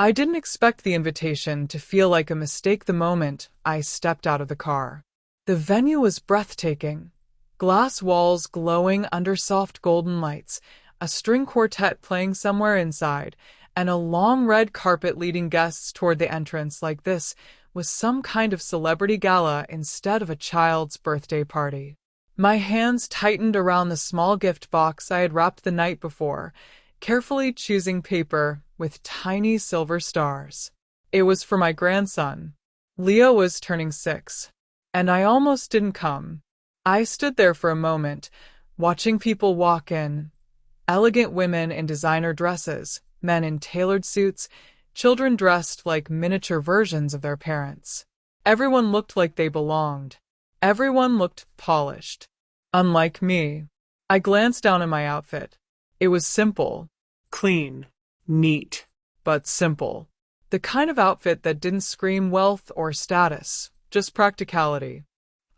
I didn't expect the invitation to feel like a mistake the moment I stepped out of the car. The venue was breathtaking. Glass walls glowing under soft golden lights, a string quartet playing somewhere inside, and a long red carpet leading guests toward the entrance like this was some kind of celebrity gala instead of a child's birthday party. My hands tightened around the small gift box I had wrapped the night before, carefully choosing paper with tiny silver stars. It was for my grandson. Leo was turning 6, and I almost didn't come. I stood there for a moment, watching people walk in. Elegant women in designer dresses, men in tailored suits, children dressed like miniature versions of their parents. Everyone looked like they belonged. Everyone looked polished. Unlike me. I glanced down at my outfit. It was simple. Clean. Neat. But simple. The kind of outfit that didn't scream wealth or status, just practicality.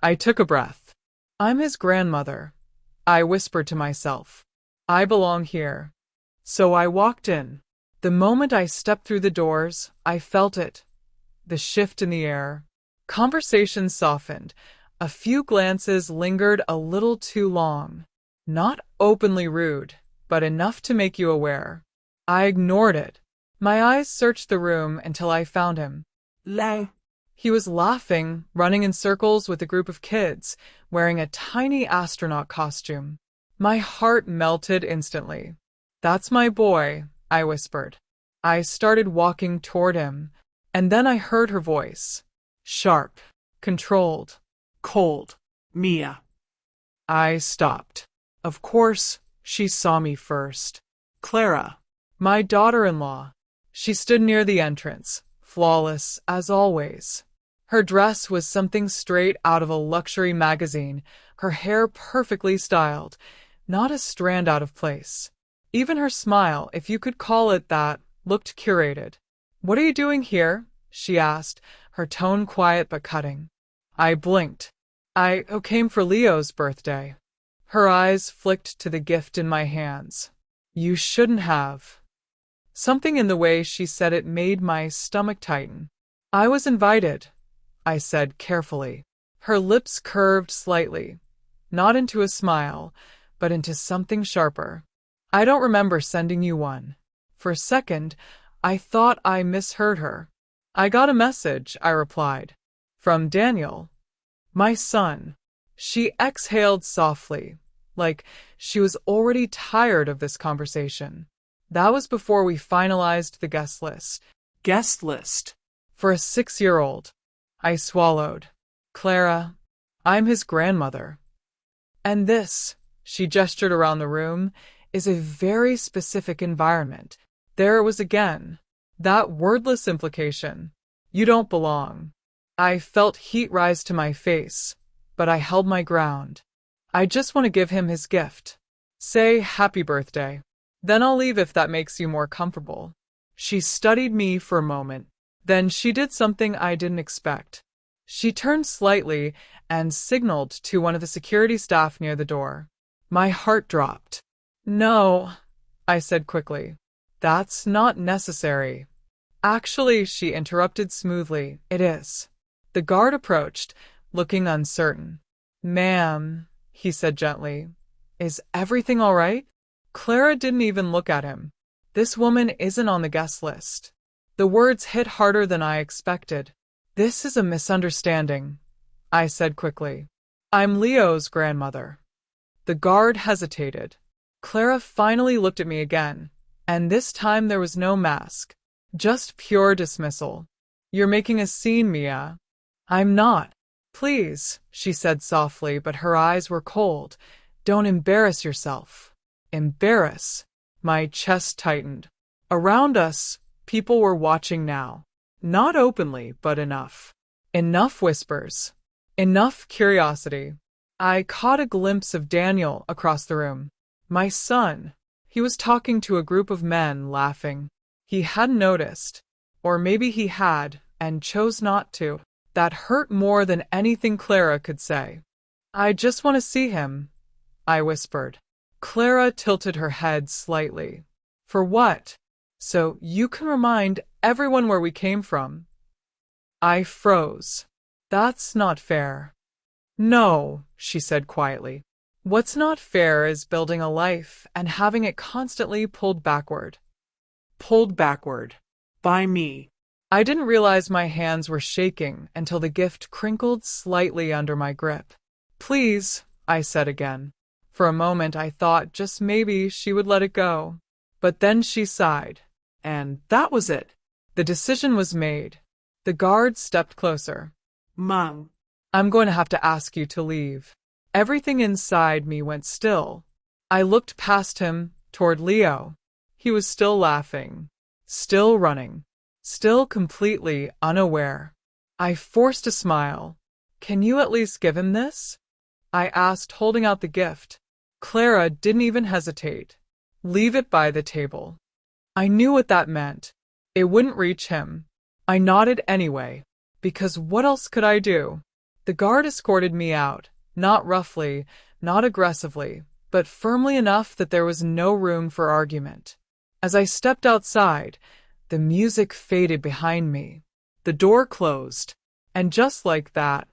I took a breath. I'm his grandmother. I whispered to myself. I belong here. So I walked in. The moment I stepped through the doors, I felt it. The shift in the air. Conversation softened. A few glances lingered a little too long. Not openly rude, but enough to make you aware. I ignored it. My eyes searched the room until I found him. Lang. He was laughing, running in circles with a group of kids, wearing a tiny astronaut costume. My heart melted instantly. That's my boy, I whispered. I started walking toward him, and then I heard her voice. Sharp, controlled, cold. Mia. I stopped. Of course, she saw me first. Clara. My daughter-in-law. She stood near the entrance, flawless as always. Her dress was something straight out of a luxury magazine, her hair perfectly styled, not a strand out of place. Even her smile, if you could call it that, looked curated. "What are you doing here?" she asked, her tone quiet but cutting. I blinked. I came for Leo's birthday. Her eyes flicked to the gift in my hands. You shouldn't have. Something in the way she said it made my stomach tighten. I was invited, I said carefully. Her lips curved slightly, not into a smile, but into something sharper. I don't remember sending you one. For a second, I thought I misheard her. I got a message, I replied. From Daniel. My son. She exhaled softly, like she was already tired of this conversation. That was before we finalized the guest list. Guest list. For a 6-year-old. I swallowed. Clara, I'm his grandmother. And this, she gestured around the room, is a very specific environment. There it was again. That wordless implication. You don't belong. I felt heat rise to my face, but I held my ground. I just want to give him his gift. Say happy birthday. Then I'll leave if that makes you more comfortable. She studied me for a moment. Then she did something I didn't expect. She turned slightly and signaled to one of the security staff near the door. My heart dropped. No, I said quickly. That's not necessary. Actually, she interrupted smoothly, it is. The guard approached, looking uncertain. Ma'am, he said gently, is everything all right? Clara didn't even look at him. This woman isn't on the guest list. The words hit harder than I expected. This is a misunderstanding, I said quickly. I'm Leo's grandmother. The guard hesitated. Clara finally looked at me again, and this time there was no mask, just pure dismissal. You're making a scene, Mia. I'm not. Please, she said softly, but her eyes were cold. Don't embarrass yourself. Embarrass. My chest tightened. Around us, people were watching now. Not openly, but enough. Enough whispers. Enough curiosity. I caught a glimpse of Daniel across the room. My son. He was talking to a group of men, laughing. He hadn't noticed. Or maybe he had, and chose not to. That hurt more than anything Clara could say. I just want to see him, I whispered. Clara tilted her head slightly. For what? so you can remind everyone where we came from." I froze. "That's not fair." "No," she said quietly. "What's not fair is building a life and having it constantly pulled backward." Pulled backward. By me. I didn't realize my hands were shaking until the gift crinkled slightly under my grip. "Please," I said again. For a moment I thought just maybe she would let it go. But then she sighed. And that was it. The decision was made. The guard stepped closer. Mom. "I'm going to have to ask you to leave." Everything inside me went still. I looked past him, toward Leo. He was still laughing, still running, still completely unaware. I forced a smile. "Can you at least give him this?" I asked, holding out the gift. Clara didn't even hesitate. "Leave it by the table." I knew what that meant. It wouldn't reach him. I nodded anyway, because what else could I do? The guard escorted me out, not roughly, not aggressively, but firmly enough that there was no room for argument. As I stepped outside, the music faded behind me. The door closed, and just like that,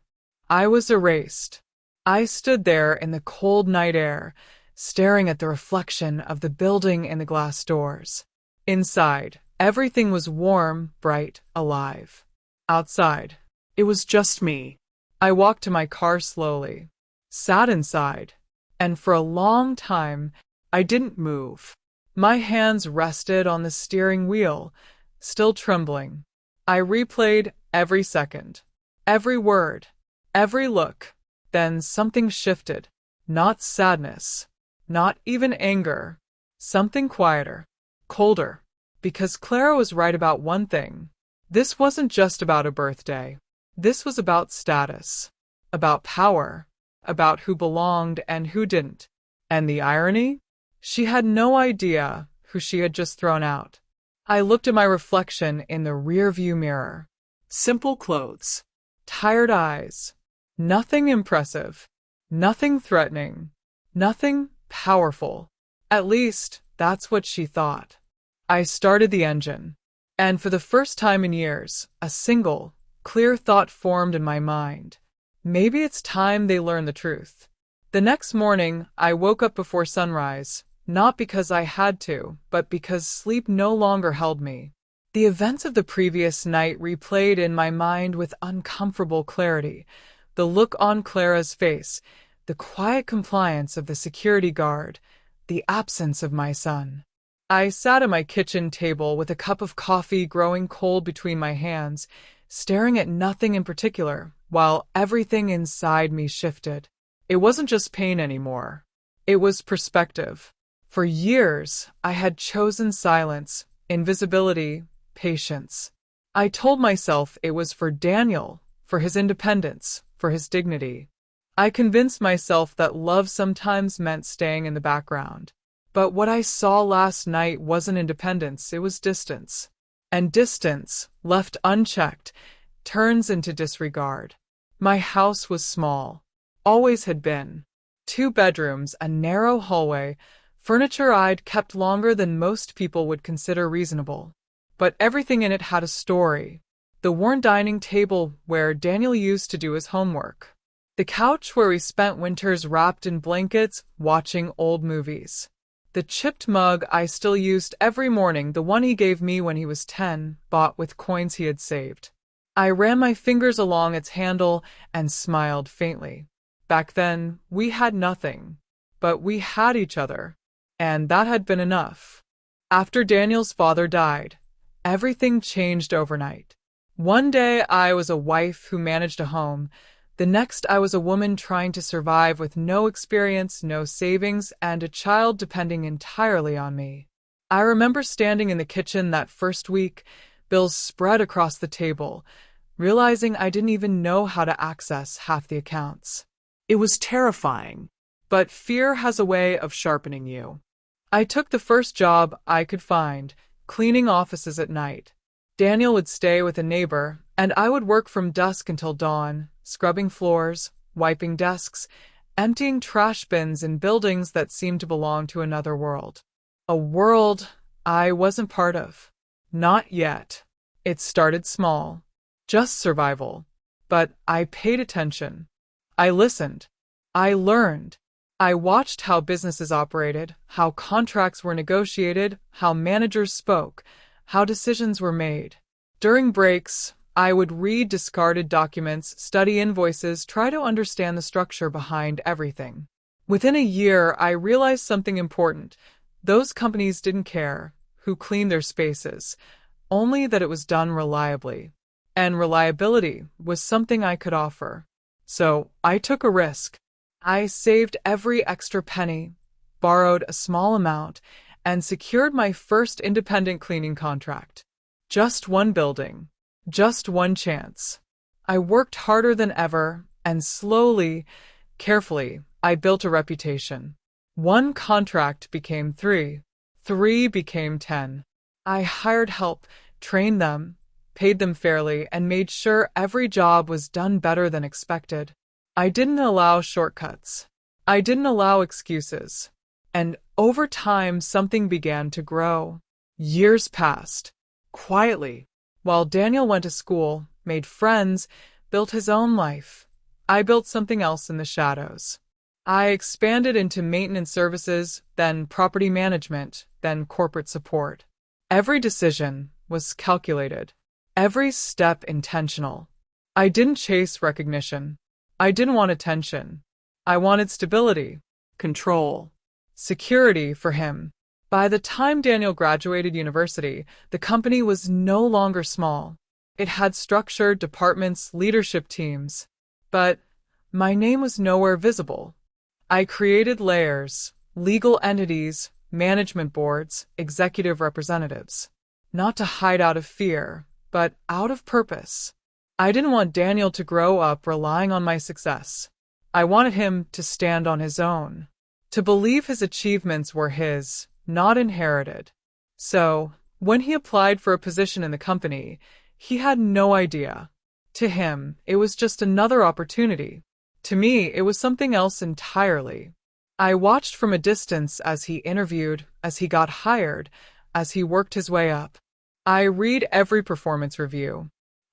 I was erased. I stood there in the cold night air, staring at the reflection of the building in the glass doors. Inside, everything was warm, bright, alive. Outside, It was just me. I walked to my car slowly, sat inside, and for a long time, I didn't move. My hands rested on the steering wheel, still trembling. I replayed every second, every word, every look. Then something shifted. Not sadness, not even anger. Something quieter, colder. Because Clara was right about one thing. This wasn't just about a birthday. This was about status, about power, about who belonged and who didn't. And the irony? She had no idea who she had just thrown out. I looked at my reflection in the rearview mirror. Simple clothes. Tired eyes. Nothing impressive. Nothing threatening. Nothing powerful. At least, that's what she thought. I started the engine. And for the first time in years, a single, clear thought formed in my mind. Maybe it's time they learn the truth. The next morning, I woke up before sunrise, not because I had to, but because sleep no longer held me. The events of the previous night replayed in my mind with uncomfortable clarity. The look on Clara's face, the quiet compliance of the security guard, the absence of my son. I sat at my kitchen table with a cup of coffee growing cold between my hands, staring at nothing in particular, while everything inside me shifted. It wasn't just pain anymore. It was perspective. For years, I had chosen silence, invisibility, patience. I told myself it was for Daniel, for his independence, for his dignity. I convinced myself that love sometimes meant staying in the background. But what I saw last night wasn't independence, it was distance. And distance, left unchecked, turns into disregard. My house was small. Always had been. 2 bedrooms, a narrow hallway, furniture I'd kept longer than most people would consider reasonable. But everything in it had a story. The worn dining table where Daniel used to do his homework. The couch where we spent winters wrapped in blankets, watching old movies. The chipped mug I still used every morning, the one he gave me when he was 10, bought with coins he had saved. I ran my fingers along its handle and smiled faintly. Back then, we had nothing. But we had each other. And that had been enough. After Daniel's father died, everything changed overnight. One day I was a wife who managed a home. The next I was a woman trying to survive with no experience, no savings, and a child depending entirely on me. I remember standing in the kitchen that first week, bills spread across the table, realizing I didn't even know how to access half the accounts. It was terrifying. But fear has a way of sharpening you. I took the first job I could find, cleaning offices at night. Daniel would stay with a neighbor, and I would work from dusk until dawn, scrubbing floors, wiping desks, emptying trash bins in buildings that seemed to belong to another world. A world I wasn't part of. Not yet. It started small. Just survival. But I paid attention. I listened. I learned. I watched how businesses operated, how contracts were negotiated, how managers spoke, how decisions were made. During breaks, I would read discarded documents, study invoices, try to understand the structure behind everything. Within a year, I realized something important. Those companies didn't care who cleaned their spaces, only that it was done reliably. And reliability was something I could offer. So I took a risk. I saved every extra penny, borrowed a small amount, and secured my first independent cleaning contract. Just one building. Just one chance. I worked harder than ever, and slowly, carefully, I built a reputation. One contract became 3. 3 became 10. I hired help, trained them, paid them fairly, and made sure every job was done better than expected. I didn't allow shortcuts. I didn't allow excuses. And over time, something began to grow. Years passed. Quietly. While Daniel went to school, made friends, built his own life, I built something else in the shadows. I expanded into maintenance services, then property management, then corporate support. Every decision was calculated, every step intentional. I didn't chase recognition. I didn't want attention. I wanted stability, control, security for him. By the time Daniel graduated university, the company was no longer small. It had structured departments, leadership teams. But my name was nowhere visible. I created layers, legal entities, management boards, executive representatives. Not to hide out of fear, but out of purpose. I didn't want Daniel to grow up relying on my success. I wanted him to stand on his own, to believe his achievements were his, not inherited. So, when he applied for a position in the company, he had no idea. To him, it was just another opportunity. To me, it was something else entirely. I watched from a distance as he interviewed, as he got hired, as he worked his way up. I read every performance review.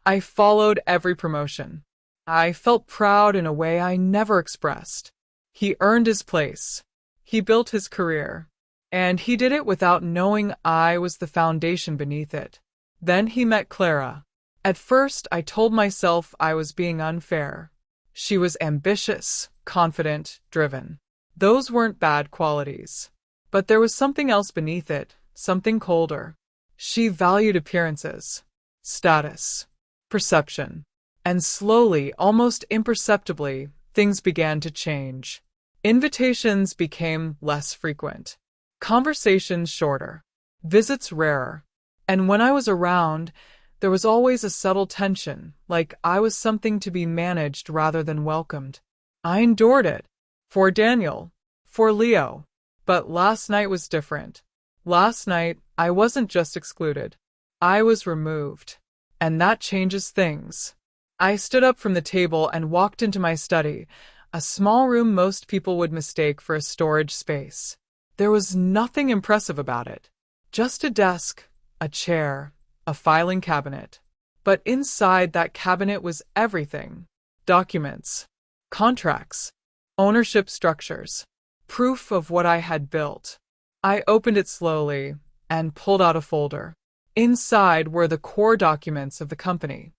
I followed every promotion. I felt proud in a way I never expressed. He earned his place. He built his career. And he did it without knowing I was the foundation beneath it. Then he met Clara. At first, I told myself I was being unfair. She was ambitious, confident, driven. Those weren't bad qualities. But there was something else beneath it, something colder. She valued appearances, status, perception. And slowly, almost imperceptibly, things began to change. Invitations became less frequent. Conversations shorter, visits rarer, and when I was around, there was always a subtle tension, like I was something to be managed rather than welcomed. I endured it. For Daniel. For Leo. But last night was different. Last night, I wasn't just excluded. I was removed. And that changes things. I stood up from the table and walked into my study, a small room most people would mistake for a storage space. There was nothing impressive about it. Just a desk, a chair, a filing cabinet. But inside that cabinet was everything. Documents, contracts, ownership structures, proof of what I had built. I opened it slowly and pulled out a folder. Inside were the core documents of the company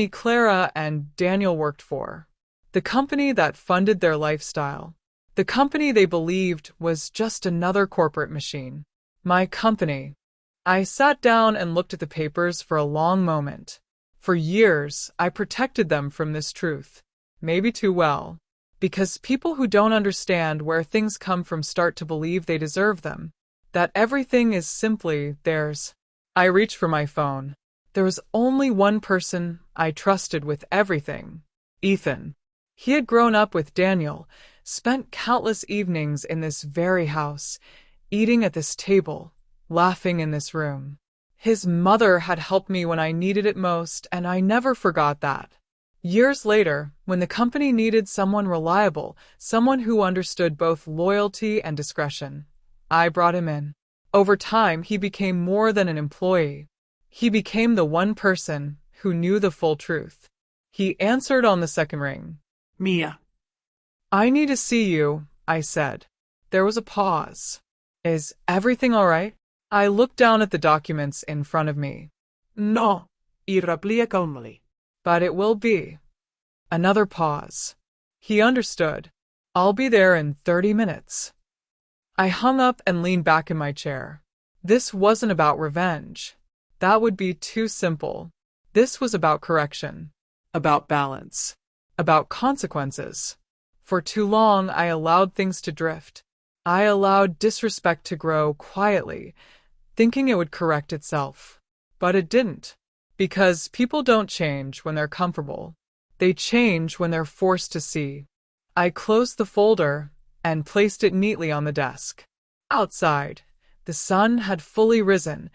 Clara and Daniel worked for, the company that funded their lifestyle. The company they believed was just another corporate machine. My company. I sat down and looked at the papers for a long moment. For years, I protected them from this truth. Maybe too well. Because people who don't understand where things come from start to believe they deserve them. That everything is simply theirs. I reached for my phone. There was only one person I trusted with everything. Ethan. He had grown up with Daniel, spent countless evenings in this very house, eating at this table, laughing in this room. His mother had helped me when I needed it most, and I never forgot that. Years later, when the company needed someone reliable, someone who understood both loyalty and discretion, I brought him in. Over time, he became more than an employee. He became the one person who knew the full truth. He answered on the second ring. Mia. I need to see you, I said. There was a pause. Is everything all right? I looked down at the documents in front of me. No. Irraplia calmly. But it will be. Another pause. He understood. I'll be there in 30 minutes. I hung up and leaned back in my chair. This wasn't about revenge. That would be too simple. This was about correction. About balance. About consequences. For too long, I allowed things to drift. I allowed disrespect to grow quietly, thinking it would correct itself. But it didn't. Because people don't change when they're comfortable. They change when they're forced to see. I closed the folder and placed it neatly on the desk. Outside, the sun had fully risen,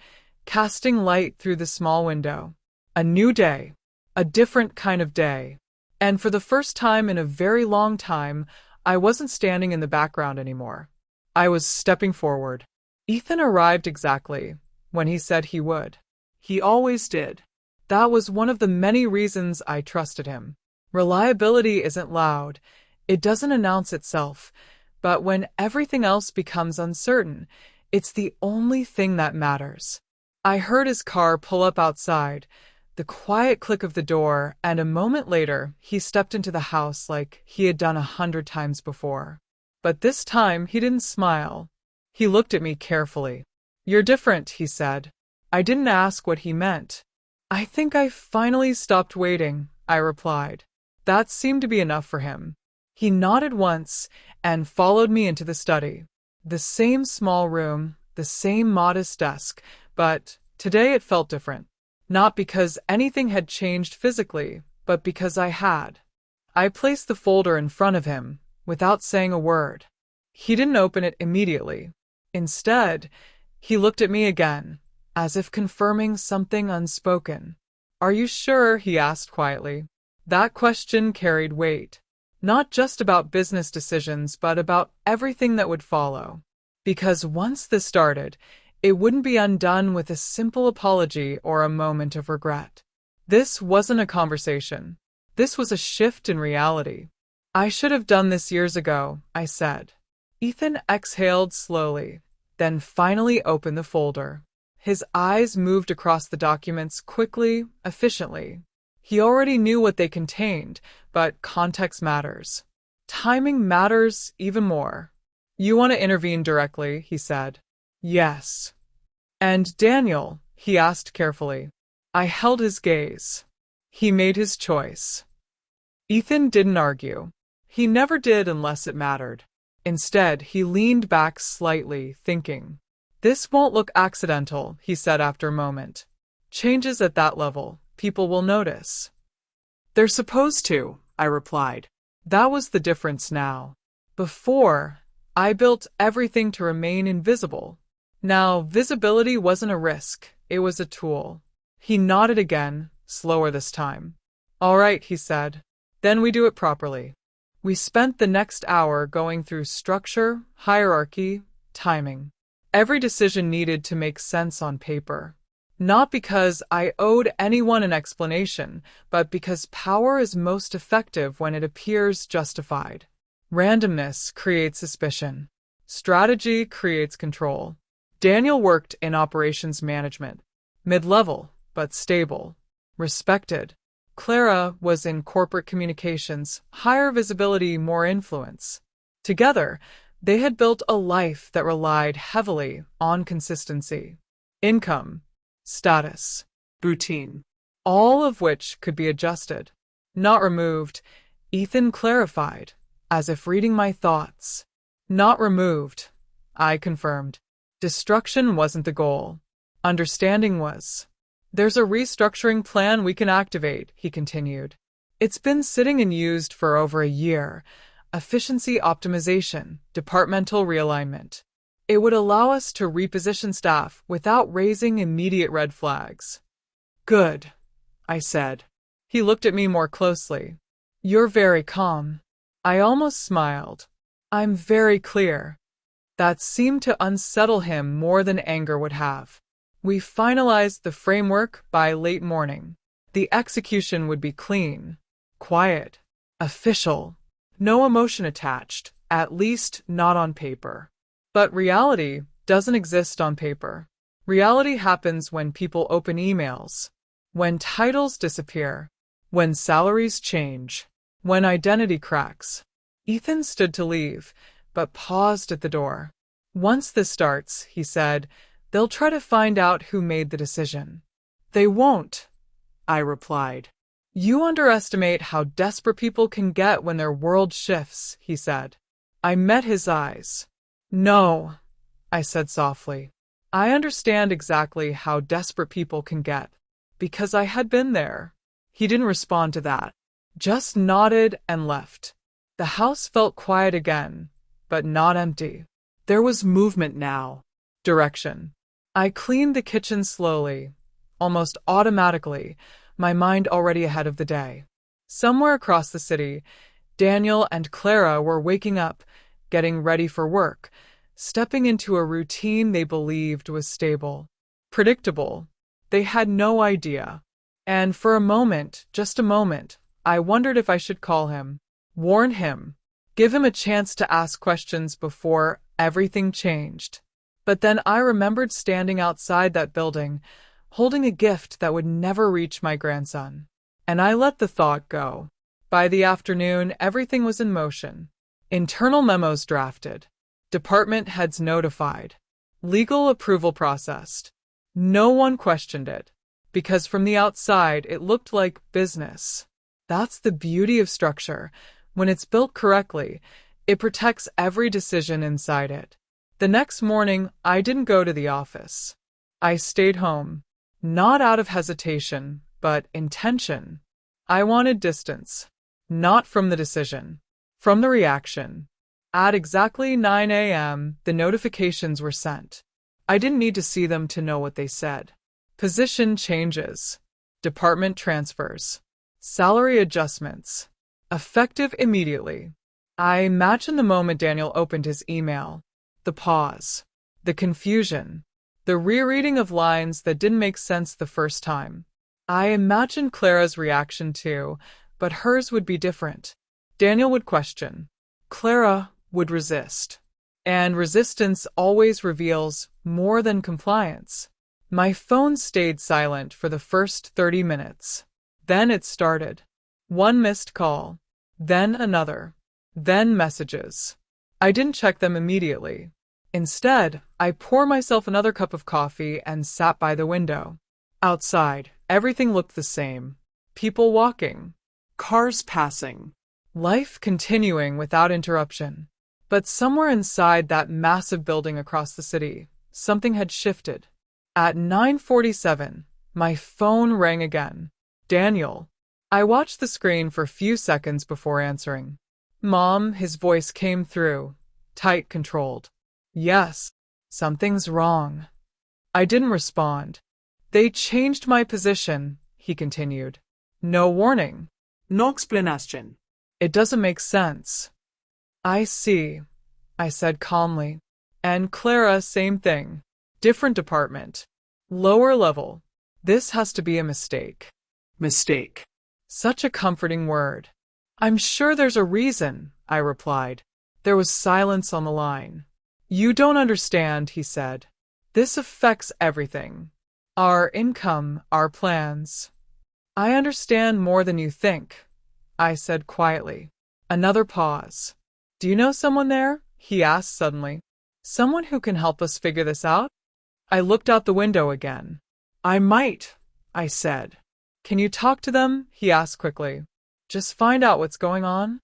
casting light through the small window. A new day. A different kind of day. And for the first time in a very long time, I wasn't standing in the background anymore. I was stepping forward. Ethan arrived exactly when he said he would. He always did. That was one of the many reasons I trusted him. Reliability isn't loud. It doesn't announce itself. But when everything else becomes uncertain, it's the only thing that matters. I heard his car pull up outside, the quiet click of the door, and a moment later, he stepped into the house like he had done 100 times before. But this time, he didn't smile. He looked at me carefully. You're different, he said. I didn't ask what he meant. I think I finally stopped waiting, I replied. That seemed to be enough for him. He nodded once and followed me into the study. The same small room, the same modest desk, but today it felt different. Not because anything had changed physically, but because I had. I placed the folder in front of him, without saying a word. He didn't open it immediately. Instead, he looked at me again, as if confirming something unspoken. Are you sure? He asked quietly. That question carried weight. Not just about business decisions, but about everything that would follow. Because once this started, it wouldn't be undone with a simple apology or a moment of regret. This wasn't a conversation. This was a shift in reality. I should have done this years ago, I said. Ethan exhaled slowly, then finally opened the folder. His eyes moved across the documents quickly, efficiently. He already knew what they contained, but context matters. Timing matters even more. You want to intervene directly, he said. Yes. And Daniel, he asked carefully. I held his gaze. He made his choice. Ethan didn't argue. He never did unless it mattered. Instead, he leaned back slightly, thinking. This won't look accidental, he said after a moment. Changes at that level, people will notice. They're supposed to, I replied. That was the difference now. Before, I built everything to remain invisible. Now, visibility wasn't a risk, it was a tool. He nodded again, slower this time. All right, he said. Then we do it properly. We spent the next hour going through structure, hierarchy, timing. Every decision needed to make sense on paper. Not because I owed anyone an explanation, but because power is most effective when it appears justified. Randomness creates suspicion. Strategy creates control. Daniel worked in operations management. Mid-level, but stable. Respected. Clara was in corporate communications, higher visibility, more influence. Together, they had built a life that relied heavily on consistency. Income. Status. Routine. All of which could be adjusted. Not removed, Ethan clarified, as if reading my thoughts. Not removed, I confirmed. Destruction wasn't the goal. Understanding was. There's a restructuring plan we can activate, he continued. It's been sitting and used for over a year. Efficiency optimization, departmental realignment. It would allow us to reposition staff without raising immediate red flags. Good, I said. He looked at me more closely. You're very calm. I almost smiled. I'm very clear. That seemed to unsettle him more than anger would have. We finalized the framework by late morning. The execution would be clean, quiet, official, no emotion attached, at least not on paper. But reality doesn't exist on paper. Reality happens when people open emails, when titles disappear, when salaries change, when identity cracks. Ethan stood to leave, but paused at the door. Once this starts, he said, they'll try to find out who made the decision. They won't, I replied. You underestimate how desperate people can get when their world shifts, he said. I met his eyes. No, I said softly. I understand exactly how desperate people can get, because I had been there. He didn't respond to that, just nodded and left. The house felt quiet again, but not empty. There was movement now, direction. I cleaned the kitchen slowly, almost automatically, my mind already ahead of the day. Somewhere across the city, Daniel and Clara were waking up, getting ready for work, stepping into a routine they believed was stable, predictable. They had no idea. And for a moment, just a moment, I wondered if I should call him, warn him, give him a chance to ask questions before everything changed. But then I remembered standing outside that building, holding a gift that would never reach my grandson. And I let the thought go. By the afternoon, everything was in motion. Internal memos drafted. Department heads notified. Legal approval processed. No one questioned it, because from the outside it looked like business. That's the beauty of structure. When it's built correctly, it protects every decision inside it. The next morning, I didn't go to the office. I stayed home, not out of hesitation, but intention. I wanted distance, not from the decision, from the reaction. At exactly 9 a.m., the notifications were sent. I didn't need to see them to know what they said. Position changes, department transfers, salary adjustments, effective immediately. I imagined the moment Daniel opened his email, the pause, the confusion, the rereading of lines that didn't make sense the first time. I imagined Clara's reaction too, but hers would be different. Daniel would question. Clara would resist. And resistance always reveals more than compliance. My phone stayed silent for the first 30 minutes. Then it started. One missed call. Then another. Then messages. I didn't check them immediately. Instead, I poured myself another cup of coffee and sat by the window. Outside, everything looked the same. People walking. Cars passing. Life continuing without interruption. But somewhere inside that massive building across the city, something had shifted. At 9:47, my phone rang again. Daniel. I watched the screen for a few seconds before answering. Mom, his voice came through, tight, controlled. Yes, something's wrong. I didn't respond. They changed my position, he continued. No warning. No explanation. It doesn't make sense. I see, I said calmly. And Clara, same thing. Different department. Lower level. This has to be a mistake. Mistake. Such a comforting word. I'm sure there's a reason, I replied. There was silence on the line. You don't understand, he said. This affects everything. Our income, our plans. I understand more than you think, I said quietly. Another pause. Do you know someone there? He asked suddenly. Someone who can help us figure this out? I looked out the window again. I might, I said. Can you talk to them? He asked quickly. Just find out what's going on?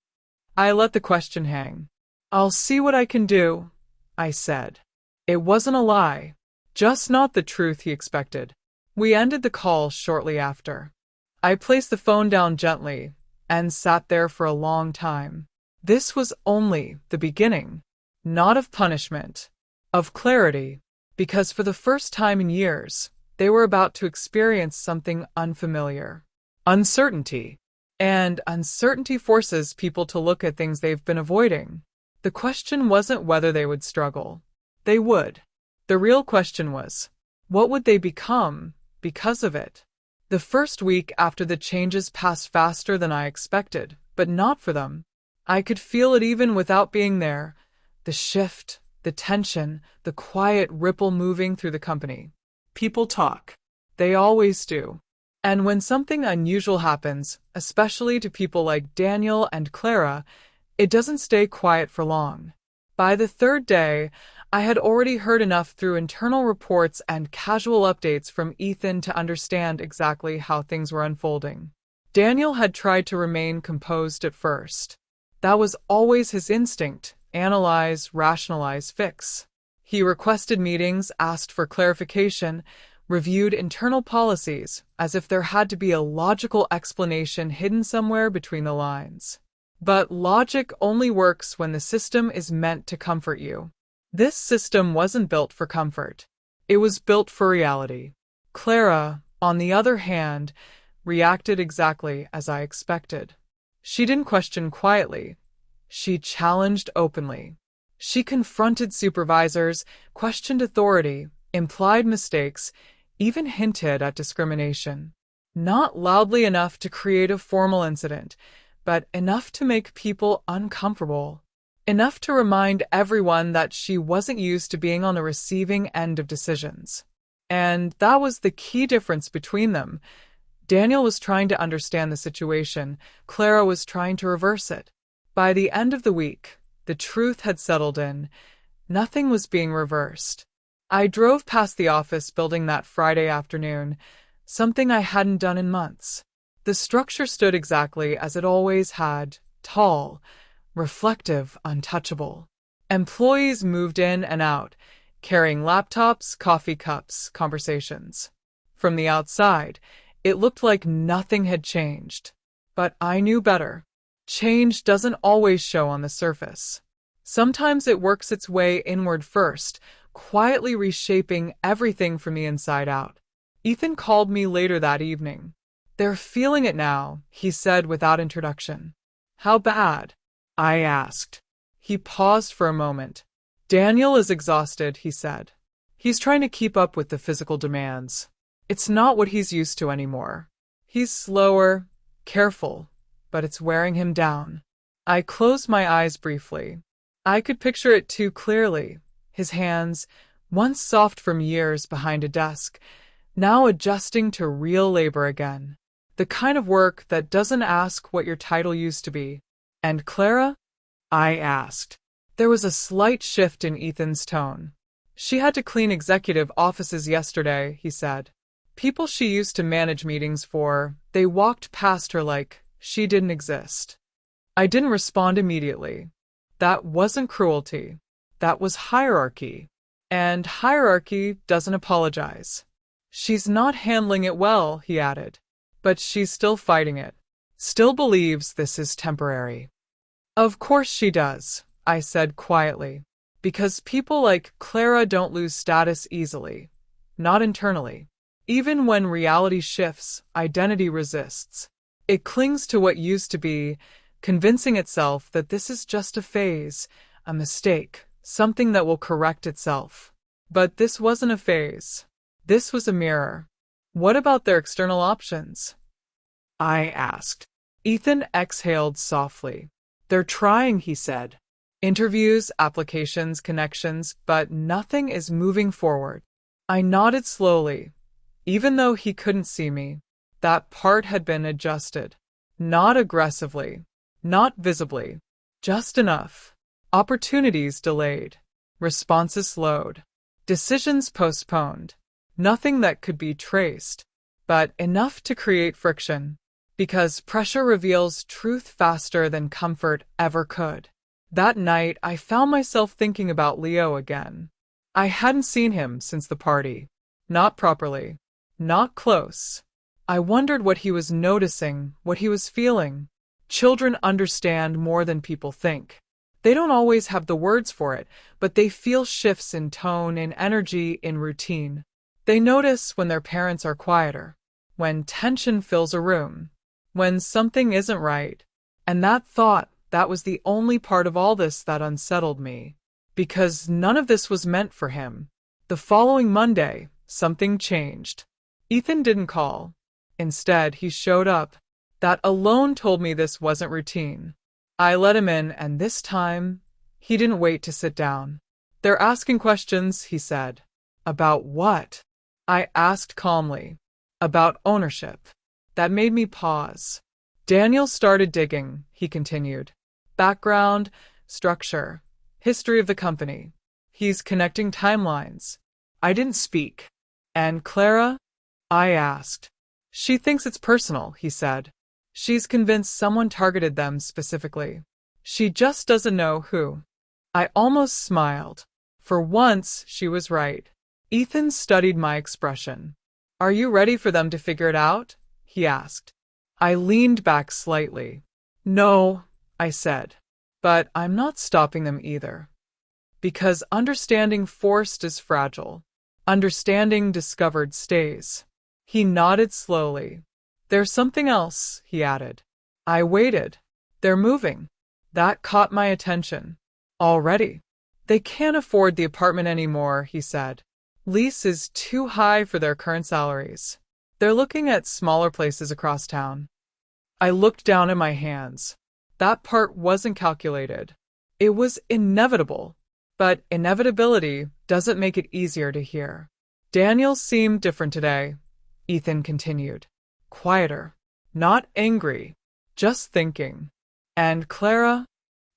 I let the question hang. I'll see what I can do, I said. It wasn't a lie, just not the truth he expected. We ended the call shortly after. I placed the phone down gently and sat there for a long time. This was only the beginning, not of punishment, of clarity, because for the first time in years, they were about to experience something unfamiliar. Uncertainty. And uncertainty forces people to look at things they've been avoiding. The question wasn't whether they would struggle. They would. The real question was, what would they become because of it? The first week after the changes passed faster than I expected, but not for them. I could feel it even without being there. The shift, the tension, the quiet ripple moving through the company. People talk. They always do. And when something unusual happens, especially to people like Daniel and Clara, it doesn't stay quiet for long. By the third day, I had already heard enough through internal reports and casual updates from Ethan to understand exactly how things were unfolding. Daniel had tried to remain composed at first. That was always his instinct: analyze, rationalize, fix. He requested meetings, asked for clarification, reviewed internal policies, as if there had to be a logical explanation hidden somewhere between the lines. But logic only works when the system is meant to comfort you. This system wasn't built for comfort. It was built for reality. Clara, on the other hand, reacted exactly as I expected. She didn't question quietly. She challenged openly. She confronted supervisors, questioned authority, implied mistakes, even hinted at discrimination. Not loudly enough to create a formal incident, but enough to make people uncomfortable. Enough to remind everyone that she wasn't used to being on the receiving end of decisions. And that was the key difference between them. Daniel was trying to understand the situation. Clara was trying to reverse it. By the end of the week, the truth had settled in. Nothing was being reversed. I drove past the office building that Friday afternoon, something I hadn't done in months. The structure stood exactly as it always had, tall, reflective, untouchable. Employees moved in and out, carrying laptops, coffee cups, conversations. From the outside, it looked like nothing had changed. But I knew better. Change doesn't always show on the surface. Sometimes it works its way inward first, quietly reshaping everything from the inside out. Ethan called me later that evening. "They're feeling it now," he said without introduction. "How bad?" I asked. He paused for a moment. "Daniel is exhausted," he said. "He's trying to keep up with the physical demands. It's not what he's used to anymore. He's slower, careful, but it's wearing him down." I closed my eyes briefly. I could picture it too clearly. His hands, once soft from years behind a desk, now adjusting to real labor again. The kind of work that doesn't ask what your title used to be. "And Clara?" I asked. There was a slight shift in Ethan's tone. "She had to clean executive offices yesterday," he said. "People she used to manage meetings for, they walked past her like she didn't exist." I didn't respond immediately. That wasn't cruelty. That was hierarchy. And hierarchy doesn't apologize. "She's not handling it well," he added. "But she's still fighting it. Still believes this is temporary." "Of course she does," I said quietly. "Because people like Clara don't lose status easily. Not internally. Even when reality shifts, identity resists. It clings to what used to be, convincing itself that this is just a phase, a mistake, something that will correct itself. But this wasn't a phase. This was a mirror. What about their external options?" I asked. Ethan exhaled softly. "They're trying," he said. "Interviews, applications, connections, but nothing is moving forward." I nodded slowly. Even though he couldn't see me, that part had been adjusted. Not aggressively. Not visibly. Just enough. Opportunities delayed. Responses slowed. Decisions postponed. Nothing that could be traced, but enough to create friction. Because pressure reveals truth faster than comfort ever could. That night, I found myself thinking about Leo again. I hadn't seen him since the party. Not properly. Not close. I wondered what he was noticing, what he was feeling. Children understand more than people think. They don't always have the words for it, but they feel shifts in tone, in energy, in routine. They notice when their parents are quieter, when tension fills a room, when something isn't right. And that thought, That was the only part of all this that unsettled me. Because none of this was meant for him. The following Monday, something changed. Ethan didn't call. Instead, he showed up. That alone told me this wasn't routine. I let him in, and this time, he didn't wait to sit down. "They're asking questions," he said. "About what?" I asked calmly. "About ownership." That made me pause. "Daniel started digging," he continued. "Background, structure, history of the company. He's connecting timelines." I didn't speak. "And Clara?" I asked. "She thinks it's personal," he said. "She's convinced someone targeted them specifically. She just doesn't know who." I almost smiled. For once, she was right. Ethan studied my expression. "Are you ready for them to figure it out?" he asked. I leaned back slightly. "No," I said. "But I'm not stopping them either. Because understanding forced is fragile. Understanding discovered stays." He nodded slowly. "There's something else," he added. I waited. "They're moving." That caught my attention. "Already?" "They can't afford the apartment anymore," he said. "Lease is too high for their current salaries. They're looking at smaller places across town." I looked down at my hands. That part wasn't calculated. It was inevitable. But inevitability doesn't make it easier to hear. "Daniel seemed different today," Ethan continued. "Quieter. Not angry. Just thinking." "And Clara?"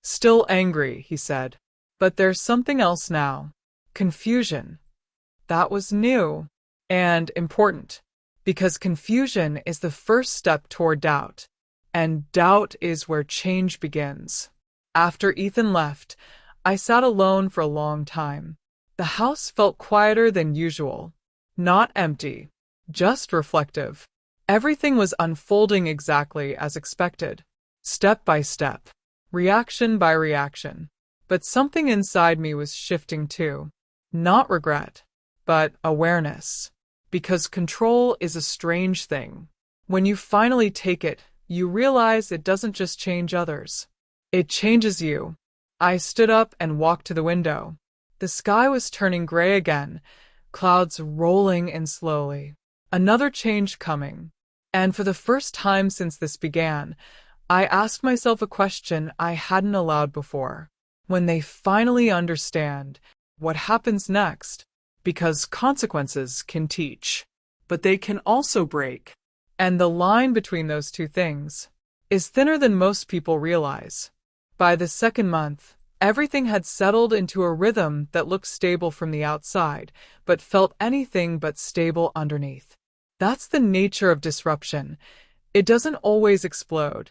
"Still angry," he said. "But there's something else now. Confusion." That was new. And important. Because confusion is the first step toward doubt. And doubt is where change begins. After Ethan left, I sat alone for a long time. The house felt quieter than usual. Not empty. Just reflective. Everything was unfolding exactly as expected. Step by step. Reaction by reaction. But something inside me was shifting too. Not regret, but awareness. Because control is a strange thing. When you finally take it, you realize it doesn't just change others. It changes you. I stood up and walked to the window. The sky was turning gray again, clouds rolling in slowly. Another change coming. And for the first time since this began, I asked myself a question I hadn't allowed before. When they finally understand, what happens next? Because consequences can teach, but they can also break. And the line between those two things is thinner than most people realize. By the second month, everything had settled into a rhythm that looked stable from the outside, but felt anything but stable underneath. That's the nature of disruption. It doesn't always explode.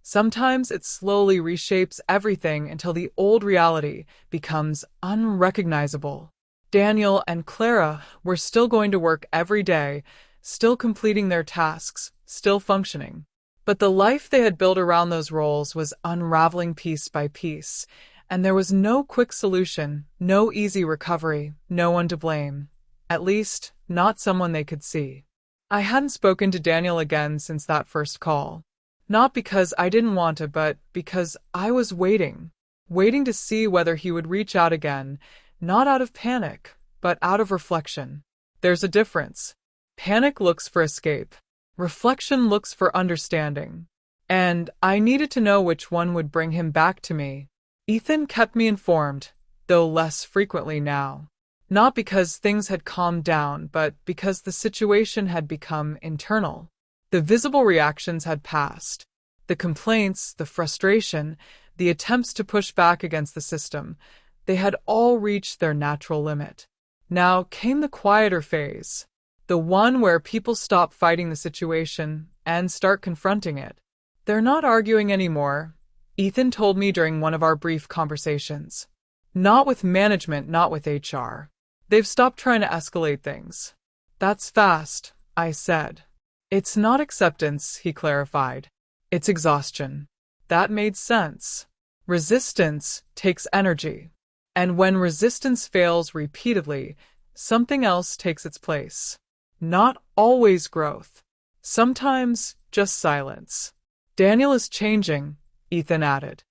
Sometimes it slowly reshapes everything until the old reality becomes unrecognizable. Daniel and Clara were still going to work every day, still completing their tasks, still functioning. But the life they had built around those roles was unraveling piece by piece, and there was no quick solution, no easy recovery, no one to blame. At least, not someone they could see. I hadn't spoken to Daniel again since that first call. Not because I didn't want to, but because I was waiting to see whether he would reach out again, not out of panic, but out of reflection. There's a difference. Panic looks for escape. Reflection looks for understanding. And I needed to know which one would bring him back to me. Ethan kept me informed, though less frequently now. Not because things had calmed down, but because the situation had become internal. The visible reactions had passed. The complaints, the frustration, the attempts to push back against the system, they had all reached their natural limit. Now came the quieter phase. The one where people stop fighting the situation and start confronting it. "They're not arguing anymore," Ethan told me during one of our brief conversations. "Not with management, not with HR. They've stopped trying to escalate things." "That's fast," I said. "It's not acceptance," he clarified. "It's exhaustion." That made sense. Resistance takes energy. And when resistance fails repeatedly, something else takes its place. Not always growth. Sometimes just silence. "Daniel is changing," Ethan added.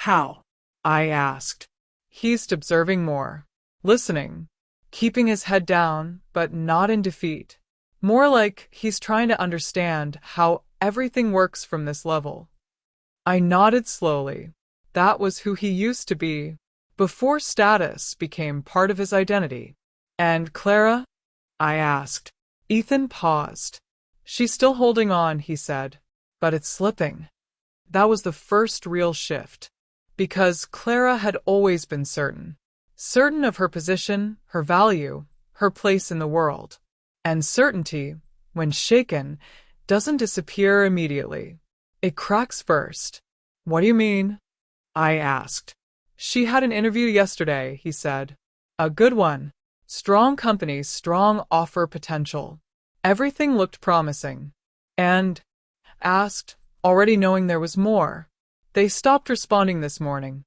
How? I asked. He's observing more, listening, keeping his head down, but not in defeat. More like he's trying to understand how everything works from this level. I nodded slowly. That was who he used to be, before status became part of his identity. And Clara? I asked. Ethan paused. She's still holding on, he said, but it's slipping. That was the first real shift, because Clara had always been certain. Certain of her position, her value, her place in the world. And certainty, when shaken, doesn't disappear immediately. It cracks first. What do you mean? I asked. She had an interview yesterday, he said. A good one. Strong company, strong offer potential. Everything looked promising. And asked, already knowing there was more. They stopped responding this morning.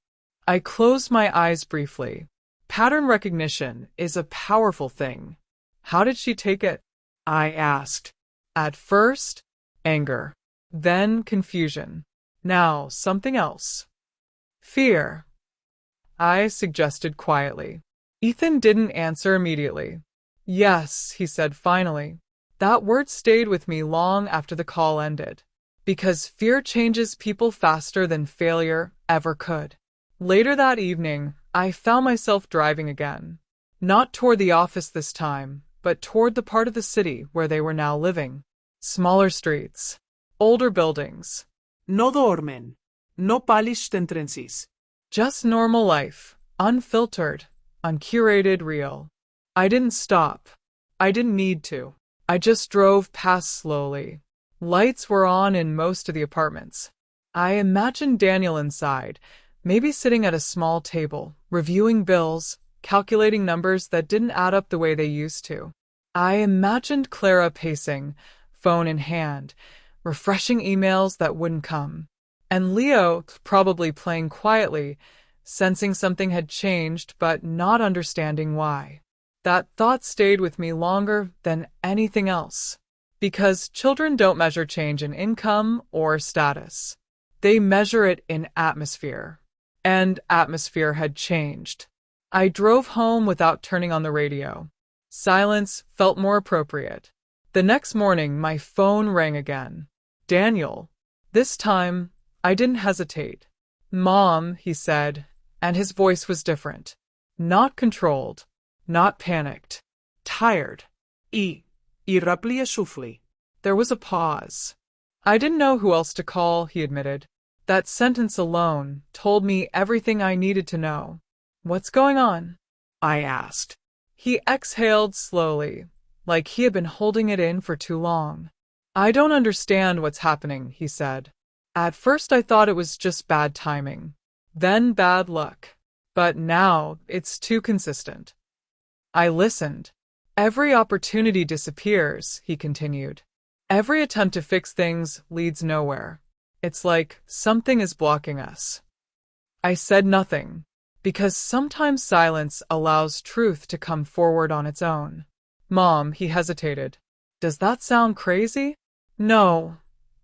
I closed my eyes briefly. Pattern recognition is a powerful thing. How did she take it? I asked. At first, anger. Then confusion. Now something else. Fear. I suggested quietly. Ethan didn't answer immediately. Yes, he said finally. That word stayed with me long after the call ended. Because fear changes people faster than failure ever could. Later that evening, I found myself driving again. Not toward the office this time, but toward the part of the city where they were now living. Smaller streets. Older buildings. No dormen. No polished entrances. Just normal life. Unfiltered. Uncurated, real. I didn't stop. I didn't need to. I just drove past slowly. Lights were on in most of the apartments. I imagined Daniel inside, maybe sitting at a small table, reviewing bills, calculating numbers that didn't add up the way they used to. I imagined Clara pacing, phone in hand, refreshing emails that wouldn't come. And Leo probably playing quietly, sensing something had changed but not understanding why. That thought stayed with me longer than anything else. Because children don't measure change in income or status. They measure it in atmosphere. And atmosphere had changed. I drove home without turning on the radio. Silence felt more appropriate. The next morning, my phone rang again. Daniel. This time, I didn't hesitate. Mom, he said, and his voice was different. Not controlled. Not panicked. Tired. I rapidly soufflé. There was a pause. I didn't know who else to call, he admitted. That sentence alone told me everything I needed to know. What's going on? I asked. He exhaled slowly, like he had been holding it in for too long. I don't understand what's happening, he said. At first I thought it was just bad timing, then bad luck. But now it's too consistent. I listened. Every opportunity disappears, he continued. Every attempt to fix things leads nowhere. It's like something is blocking us. I said nothing, because sometimes silence allows truth to come forward on its own. Mom, he hesitated. Does that sound crazy? No,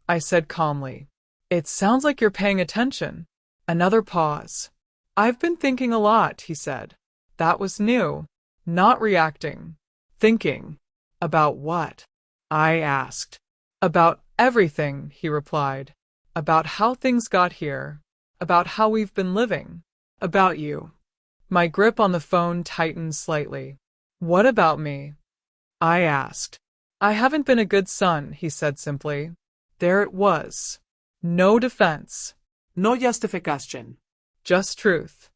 I said calmly. It sounds like you're paying attention. Another pause. I've been thinking a lot, he said. That was new. Not reacting. Thinking. About what? I asked. About everything, he replied. About how things got here. About how we've been living. About you. My grip on the phone tightened slightly. What about me? I asked. I haven't been a good son, he said simply. There it was. No defense. No justification. Just truth.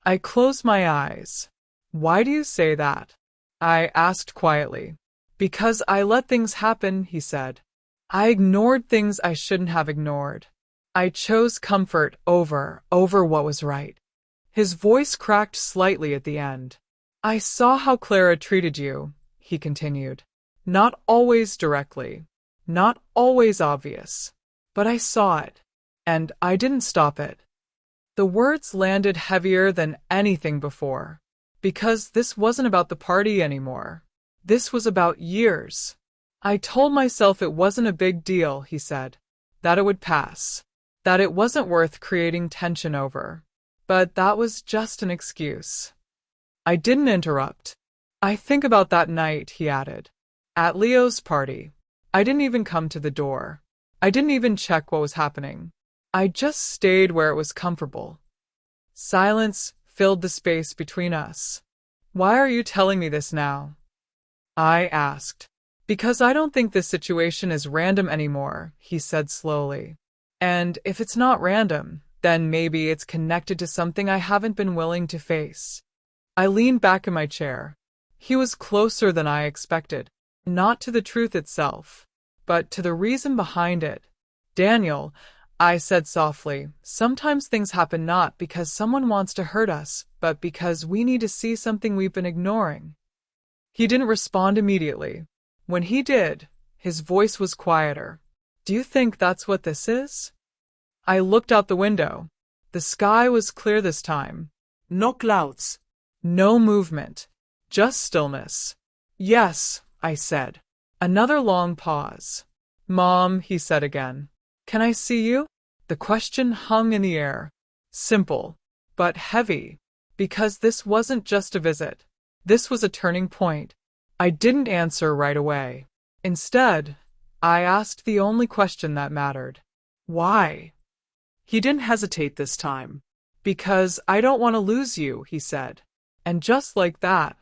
I closed my eyes. Why do you say that? I asked quietly. Because I let things happen, he said. I ignored things I shouldn't have ignored. I chose comfort over what was right. His voice cracked slightly at the end. I saw how Clara treated you, he continued. Not always directly. Not always obvious. But I saw it. And I didn't stop it. The words landed heavier than anything before. Because this wasn't about the party anymore. This was about years. I told myself it wasn't a big deal, he said. That it would pass. That it wasn't worth creating tension over. But that was just an excuse. I didn't interrupt. I think about that night, he added. At Leo's party. I didn't even come to the door. I didn't even check what was happening. I just stayed where it was comfortable. Silence filled the space between us. Why are you telling me this now? I asked. Because I don't think this situation is random anymore, he said slowly. And if it's not random, then maybe it's connected to something I haven't been willing to face. I leaned back in my chair. He was closer than I expected, not to the truth itself, but to the reason behind it. Daniel, I said softly, sometimes things happen not because someone wants to hurt us, but because we need to see something we've been ignoring. He didn't respond immediately. When he did, his voice was quieter. Do you think that's what this is? I looked out the window. The sky was clear this time. No clouds. No movement. Just stillness. Yes, I said. Another long pause. Mom, he said again. Can I see you? The question hung in the air. Simple, but heavy. Because this wasn't just a visit. This was a turning point. I didn't answer right away. Instead, I asked the only question that mattered. Why? He didn't hesitate this time. Because I don't want to lose you, he said. And just like that,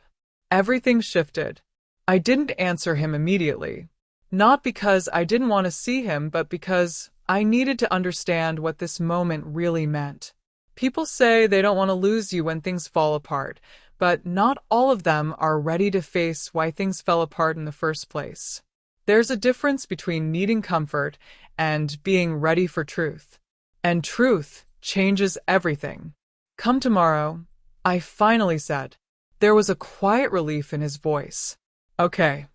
everything shifted. I didn't answer him immediately. Not because I didn't want to see him, but because I needed to understand what this moment really meant. People say they don't want to lose you when things fall apart, but not all of them are ready to face why things fell apart in the first place. There's a difference between needing comfort and being ready for truth. And truth changes everything. Come tomorrow, I finally said. There was a quiet relief in his voice. Okay.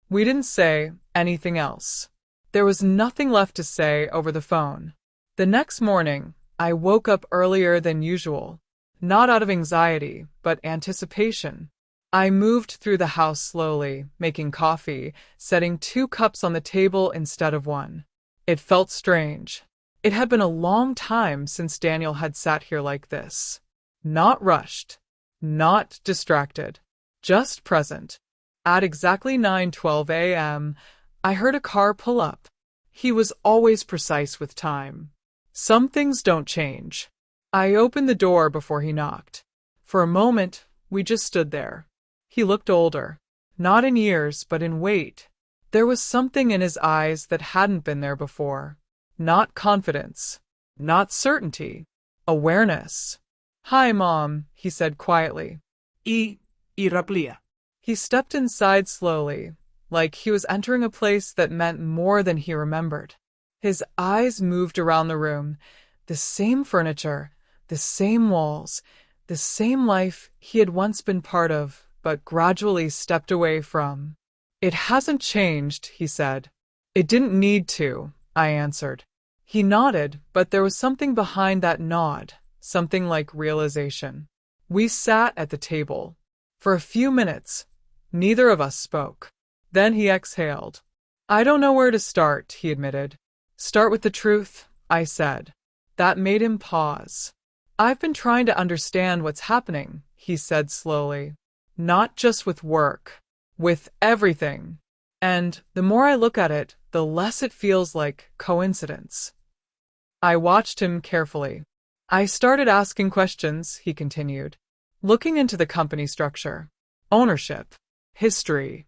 We didn't say anything else. There was nothing left to say over the phone. The next morning, I woke up earlier than usual. Not out of anxiety, but anticipation. I moved through the house slowly, making coffee, setting 2 cups on the table instead of 1. It felt strange. It had been a long time since Daniel had sat here like this. Not rushed. Not distracted. Just present. At exactly 9:12 a.m., I heard a car pull up. He was always precise with time. Some things don't change. I opened the door before he knocked. For a moment, we just stood there. He looked older. Not in years, but in weight. There was something in his eyes that hadn't been there before. Not confidence. Not certainty. Awareness. Hi, Mom, he said quietly. Y replía. He stepped inside slowly, like he was entering a place that meant more than he remembered. His eyes moved around the room. The same furniture, the same walls, the same life he had once been part of, but gradually stepped away from. It hasn't changed, he said. It didn't need to, I answered. He nodded, but there was something behind that nod, something like realization. We sat at the table. For a few minutes, neither of us spoke. Then he exhaled. I don't know where to start, he admitted. Start with the truth, I said. That made him pause. I've been trying to understand what's happening, he said slowly. Not just with work, with everything. And the more I look at it, the less it feels like coincidence. I watched him carefully. I started asking questions, he continued, looking into the company structure, ownership, history.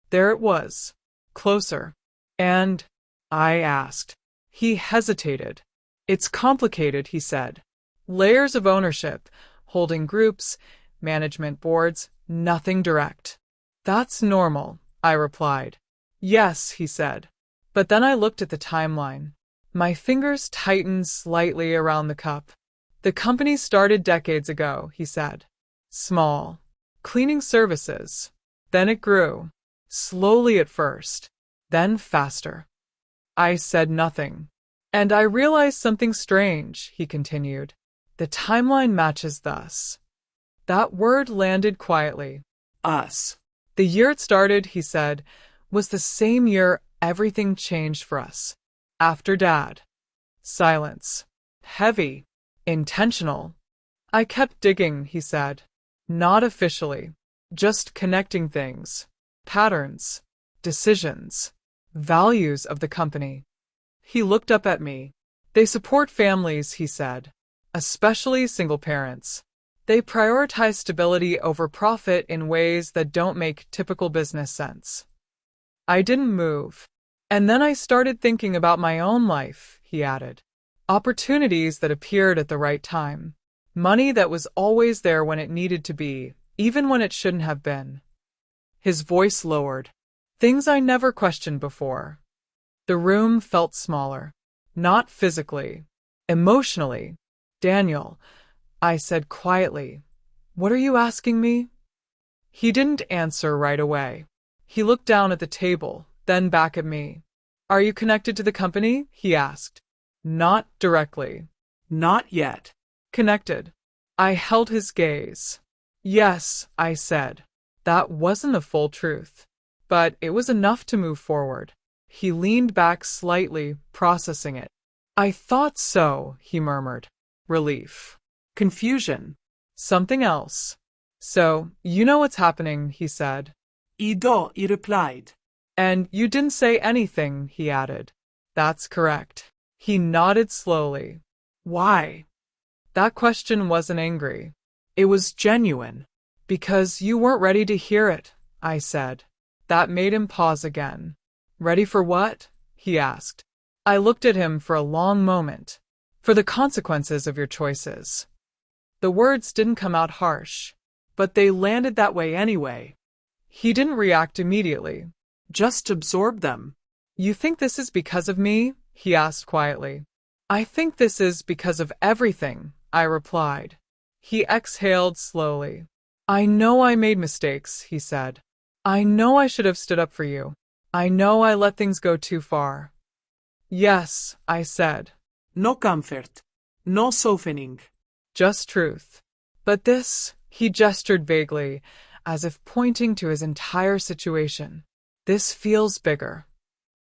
There it was, closer. And I asked. He hesitated. It's complicated, he said. Layers of ownership, holding groups, management boards, nothing direct. That's normal, I replied. Yes, he said. But then I looked at the timeline. My fingers tightened slightly around the cup. The company started decades ago, he said. Small. Cleaning services. Then it grew. Slowly at first. Then faster. I said nothing. And I realized something strange, he continued. The timeline matches thus. That word landed quietly. Us. The year it started, he said, was the same year everything changed for us. After Dad. Silence. Heavy. Intentional. I kept digging, he said. Not officially. Just connecting things. Patterns. Decisions. Values of the company. He looked up at me. They support families, he said. Especially single parents. They prioritize stability over profit in ways that don't make typical business sense. I didn't move. And then I started thinking about my own life, he added. Opportunities that appeared at the right time. Money that was always there when it needed to be, even when it shouldn't have been. His voice lowered. Things I never questioned before. The room felt smaller. Not physically. Emotionally. Daniel, I said quietly, what are you asking me? He didn't answer right away. He looked down at the table, then back at me. Are you connected to the company? He asked. Not directly. Not yet. Connected. I held his gaze. Yes, I said. That wasn't the full truth. But it was enough to move forward. He leaned back slightly, processing it. I thought so, he murmured. Relief. Confusion. Something else. So, you know what's happening, he said. He replied. And you didn't say anything, he added. That's correct. He nodded slowly. Why? That question wasn't angry. It was genuine. Because you weren't ready to hear it, I said. That made him pause again. Ready for what? He asked. I looked at him for a long moment. For the consequences of your choices. The words didn't come out harsh, but they landed that way anyway. He didn't react immediately. Just absorb them. You think this is because of me? He asked quietly. I think this is because of everything, I replied. He exhaled slowly. I know I made mistakes, he said. I know I should have stood up for you. I know I let things go too far. Yes, I said. No comfort. No softening. Just truth. But this, he gestured vaguely, as if pointing to his entire situation. This feels bigger.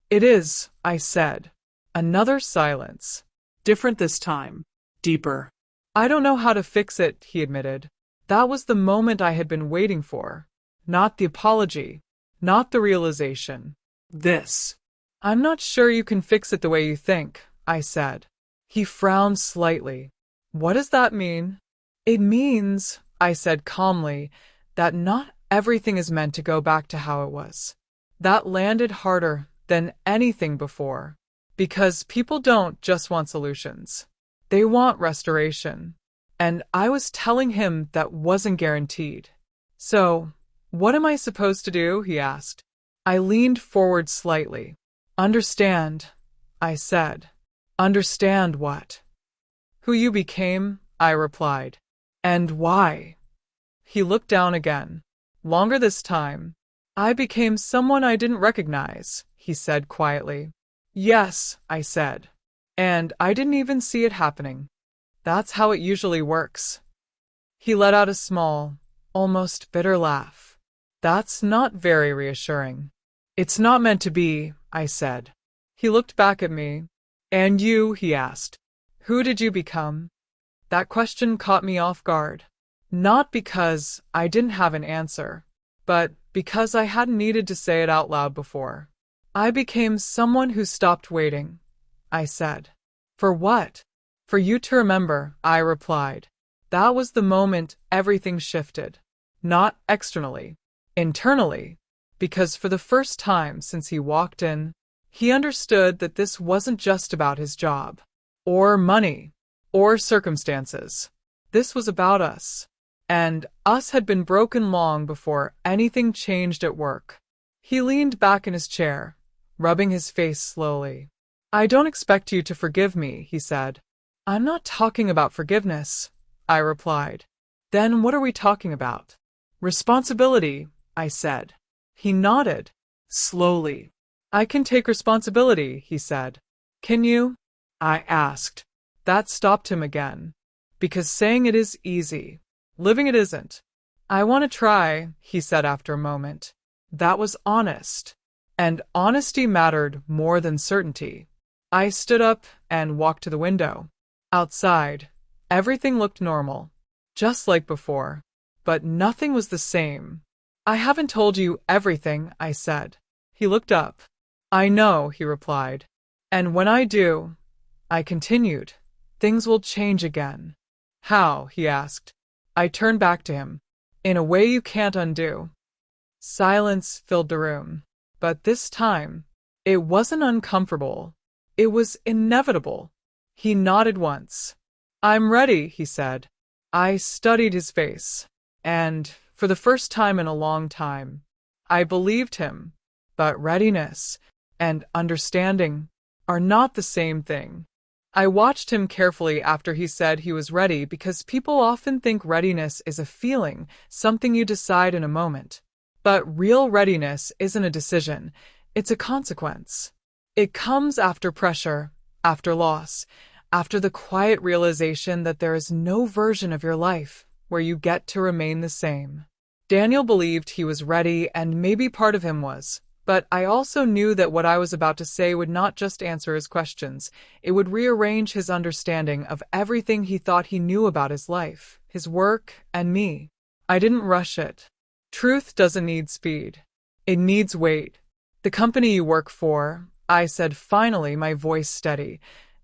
It is, I said. Another silence. Different this time. Deeper. I don't know how to fix it, he admitted. That was the moment I had been waiting for. Not the apology. Not the realization. This. I'm not sure you can fix it the way you think, I said. He frowned slightly. What does that mean? It means, I said calmly, that not everything is meant to go back to how it was. That landed harder than anything before. Because people don't just want solutions. They want restoration. And I was telling him that wasn't guaranteed. So, what am I supposed to do? He asked. I leaned forward slightly. Understand, I said. Understand what? Who you became, I replied. And why? He looked down again. Longer this time. I became someone I didn't recognize, he said quietly. Yes, I said. And I didn't even see it happening. That's how it usually works. He let out a small, almost bitter laugh. That's not very reassuring. It's not meant to be, I said. He looked back at me. And you, he asked. Who did you become? That question caught me off guard. Not because I didn't have an answer, but because I hadn't needed to say it out loud before. I became someone who stopped waiting, I said. For what? For you to remember, I replied. That was the moment everything shifted. Not externally, internally. Because for the first time since he walked in, he understood that this wasn't just about his job, or money, or circumstances. This was about us. And us had been broken long before anything changed at work. He leaned back in his chair, rubbing his face slowly. I don't expect you to forgive me, he said. I'm not talking about forgiveness, I replied. Then what are we talking about? Responsibility, I said. He nodded. Slowly. I can take responsibility, he said. Can you? I asked. That stopped him again. Because saying it is easy. Living it isn't. I want to try, he said after a moment. That was honest. And honesty mattered more than certainty. I stood up and walked to the window. Outside, everything looked normal. just like before. But nothing was the same. I haven't told you everything, I said. He looked up. I know, he replied. And when I do, I continued, things will change again. How? He asked. I turned back to him. In a way you can't undo. Silence filled the room. But this time, it wasn't uncomfortable. It was inevitable. He nodded once. I'm ready, he said. I studied his face, and, for the first time in a long time, I believed him. But readiness and understanding are not the same thing. I watched him carefully after he said he was ready because people often think readiness is a feeling, something you decide in a moment. But real readiness isn't a decision, it's a consequence. It comes after pressure, after loss, after the quiet realization that there is no version of your life where you get to remain the same. Daniel believed he was ready, and maybe part of him was. But I also knew that what I was about to say would not just answer his questions, it would rearrange his understanding of everything he thought he knew about his life, his work, and me. I didn't rush it. Truth doesn't need speed. It needs weight. The company you work for, I said finally, my voice steady,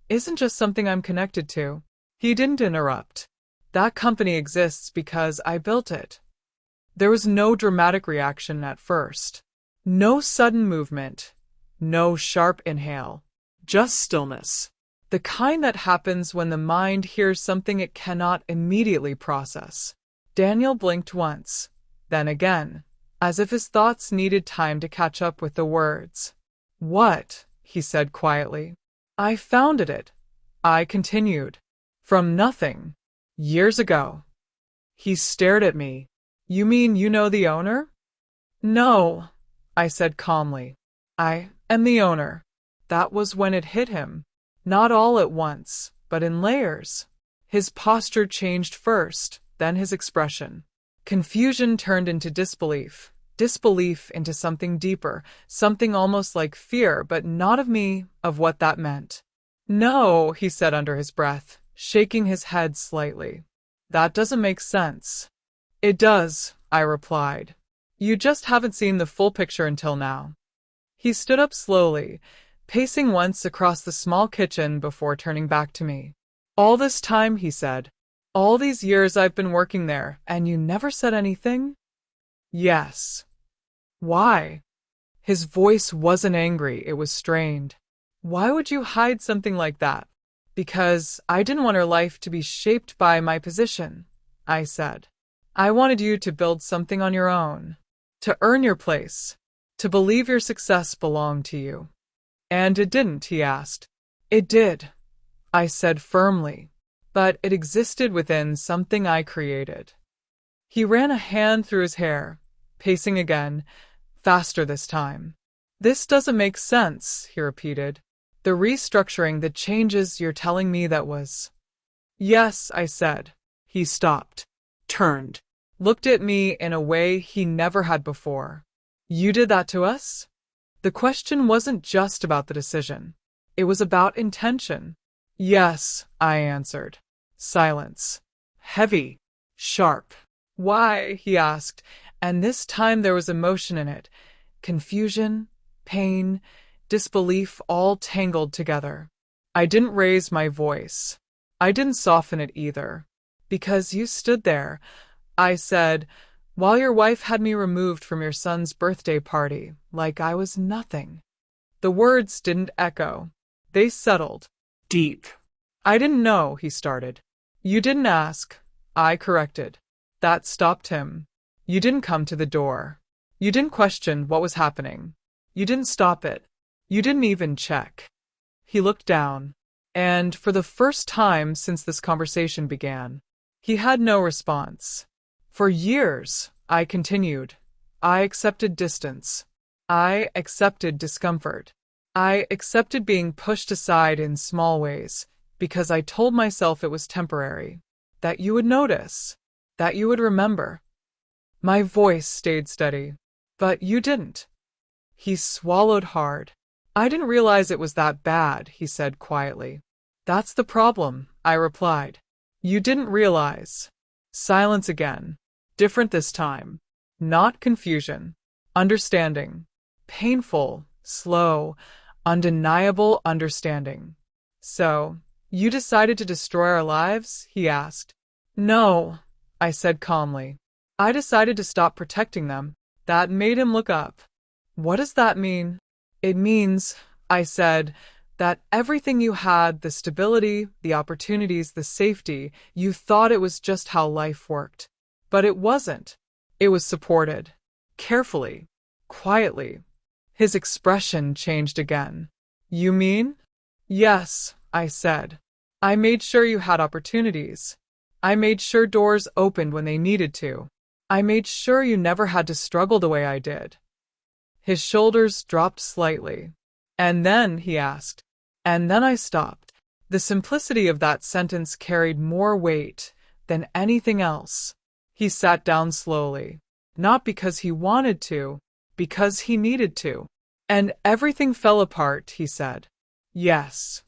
isn't just something I'm connected to. He didn't interrupt. That company exists because I built it. There was no dramatic reaction at first. No sudden movement. No sharp inhale. Just stillness. The kind that happens when the mind hears something it cannot immediately process. Daniel blinked once, then again, as if his thoughts needed time to catch up with the words. What? He said quietly. I founded it. I continued. From nothing. Years ago. He stared at me. You mean you know the owner? No, I said calmly. I am the owner. That was when it hit him. Not all at once, but in layers. His posture changed first, then his expression. Confusion turned into disbelief. Disbelief into something deeper, something almost like fear, but not of me, of what that meant. No, he said under his breath, shaking his head slightly. That doesn't make sense. It does, I replied. You just haven't seen the full picture until now. He stood up slowly, pacing once across the small kitchen before turning back to me. All this time, he said, all these years I've been working there, and you never said anything? Yes. Why? His voice wasn't angry, it was strained. Why would you hide something like that? Because I didn't want her life to be shaped by my position, I said. I wanted you to build something on your own, to earn your place, to believe your success belonged to you. And it didn't, he asked. It did, I said firmly, but it existed within something I created. He ran a hand through his hair, pacing again, faster this time. This doesn't make sense, he repeated. The restructuring, the changes you're telling me that was. Yes, I said. He stopped, turned, looked at me in a way he never had before. You did that to us? The question wasn't just about the decision. It was about intention. Yes, I answered. Silence. Heavy. Sharp. Why? He asked, and this time there was emotion in it. Confusion, pain, disbelief all tangled together. I didn't raise my voice. I didn't soften it either. Because you stood there, I said, while your wife had me removed from your son's birthday party, like I was nothing. The words didn't echo. They settled. Deep. I didn't know, he started. You didn't ask, I corrected. That stopped him. You didn't come to the door. You didn't question what was happening. You didn't stop it. You didn't even check. He looked down, and for the first time since this conversation began, he had no response. For years, I continued. I accepted distance. I accepted discomfort. I accepted being pushed aside in small ways, because I told myself it was temporary, that you would notice, that you would remember. My voice stayed steady, but you didn't. He swallowed hard. I didn't realize it was that bad, he said quietly. That's the problem, I replied. You didn't realize. Silence again. Different this time. Not confusion. Understanding. Painful, slow, undeniable understanding. So, you decided to destroy our lives? He asked. No, I said calmly. I decided to stop protecting them. That made him look up. What does that mean? It means, I said, that everything you had, the stability, the opportunities, the safety, you thought it was just how life worked. But it wasn't. It was supported. Carefully. Quietly. His expression changed again. You mean? Yes, I said. I made sure you had opportunities. I made sure doors opened when they needed to. I made sure you never had to struggle the way I did. His shoulders dropped slightly. And then, he asked. And then I stopped. The simplicity of that sentence carried more weight than anything else. He sat down slowly. Not because he wanted to, because he needed to. And everything fell apart, he said. Yes.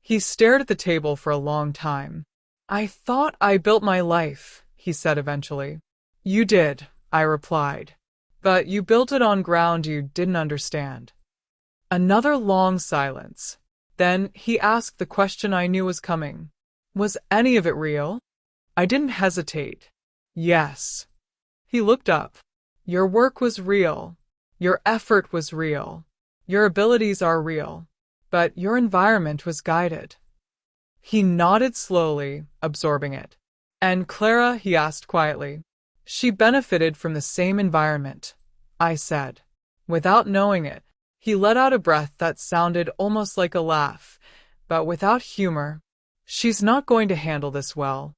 He stared at the table for a long time. I thought I built my life, he said eventually. You did, I replied. But you built it on ground you didn't understand. Another long silence. Then he asked the question I knew was coming. Was any of it real? I didn't hesitate. Yes. He looked up. Your work was real. Your effort was real. Your abilities are real. But your environment was guided. He nodded slowly, absorbing it. And Clara, he asked quietly. She benefited from the same environment, I said. Without knowing it, he let out a breath that sounded almost like a laugh, but without humor. She's not going to handle this well.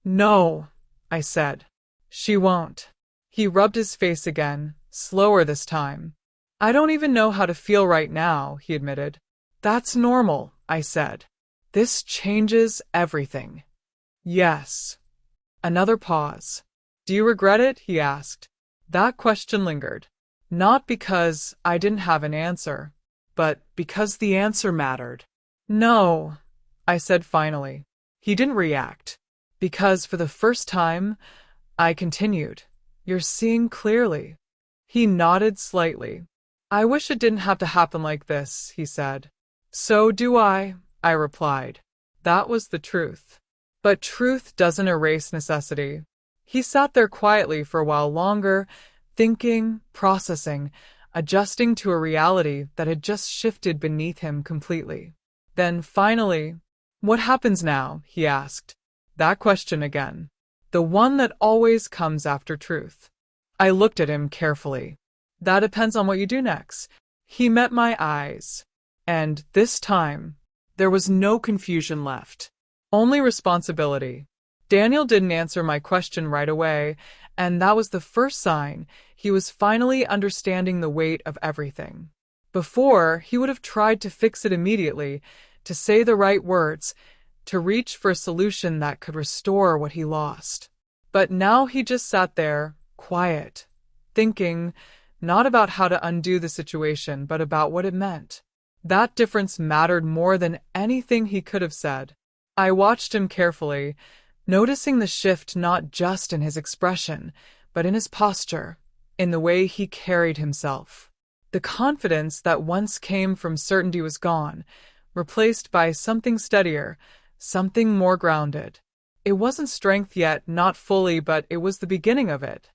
No, I said. She won't. He rubbed his face again, slower this time. I don't even know how to feel right now, he admitted. That's normal, I said. This changes everything. Yes. Another pause. Do you regret it? He asked. That question lingered. Not because I didn't have an answer, but because the answer mattered. No, I said finally. He didn't react. Because for the first time, I continued. You're seeing clearly. He nodded slightly. I wish it didn't have to happen like this, he said. So do I replied. That was the truth. But truth doesn't erase necessity. He sat there quietly for a while longer, thinking, processing, adjusting to a reality that had just shifted beneath him completely. Then finally, what happens now? He asked. That question again. The one that always comes after truth. I looked at him carefully. That depends on what you do next. He met my eyes. And this time, there was no confusion left. Only responsibility. Daniel didn't answer my question right away, and that was the first sign he was finally understanding the weight of everything. Before, he would have tried to fix it immediately, to say the right words, to reach for a solution that could restore what he lost. But now he just sat there, quiet, thinking, not about how to undo the situation, but about what it meant. That difference mattered more than anything he could have said. I watched him carefully, noticing the shift not just in his expression, but in his posture, in the way he carried himself. The confidence that once came from certainty was gone, replaced by something steadier, something more grounded. It wasn't strength yet, not fully, but it was the beginning of it.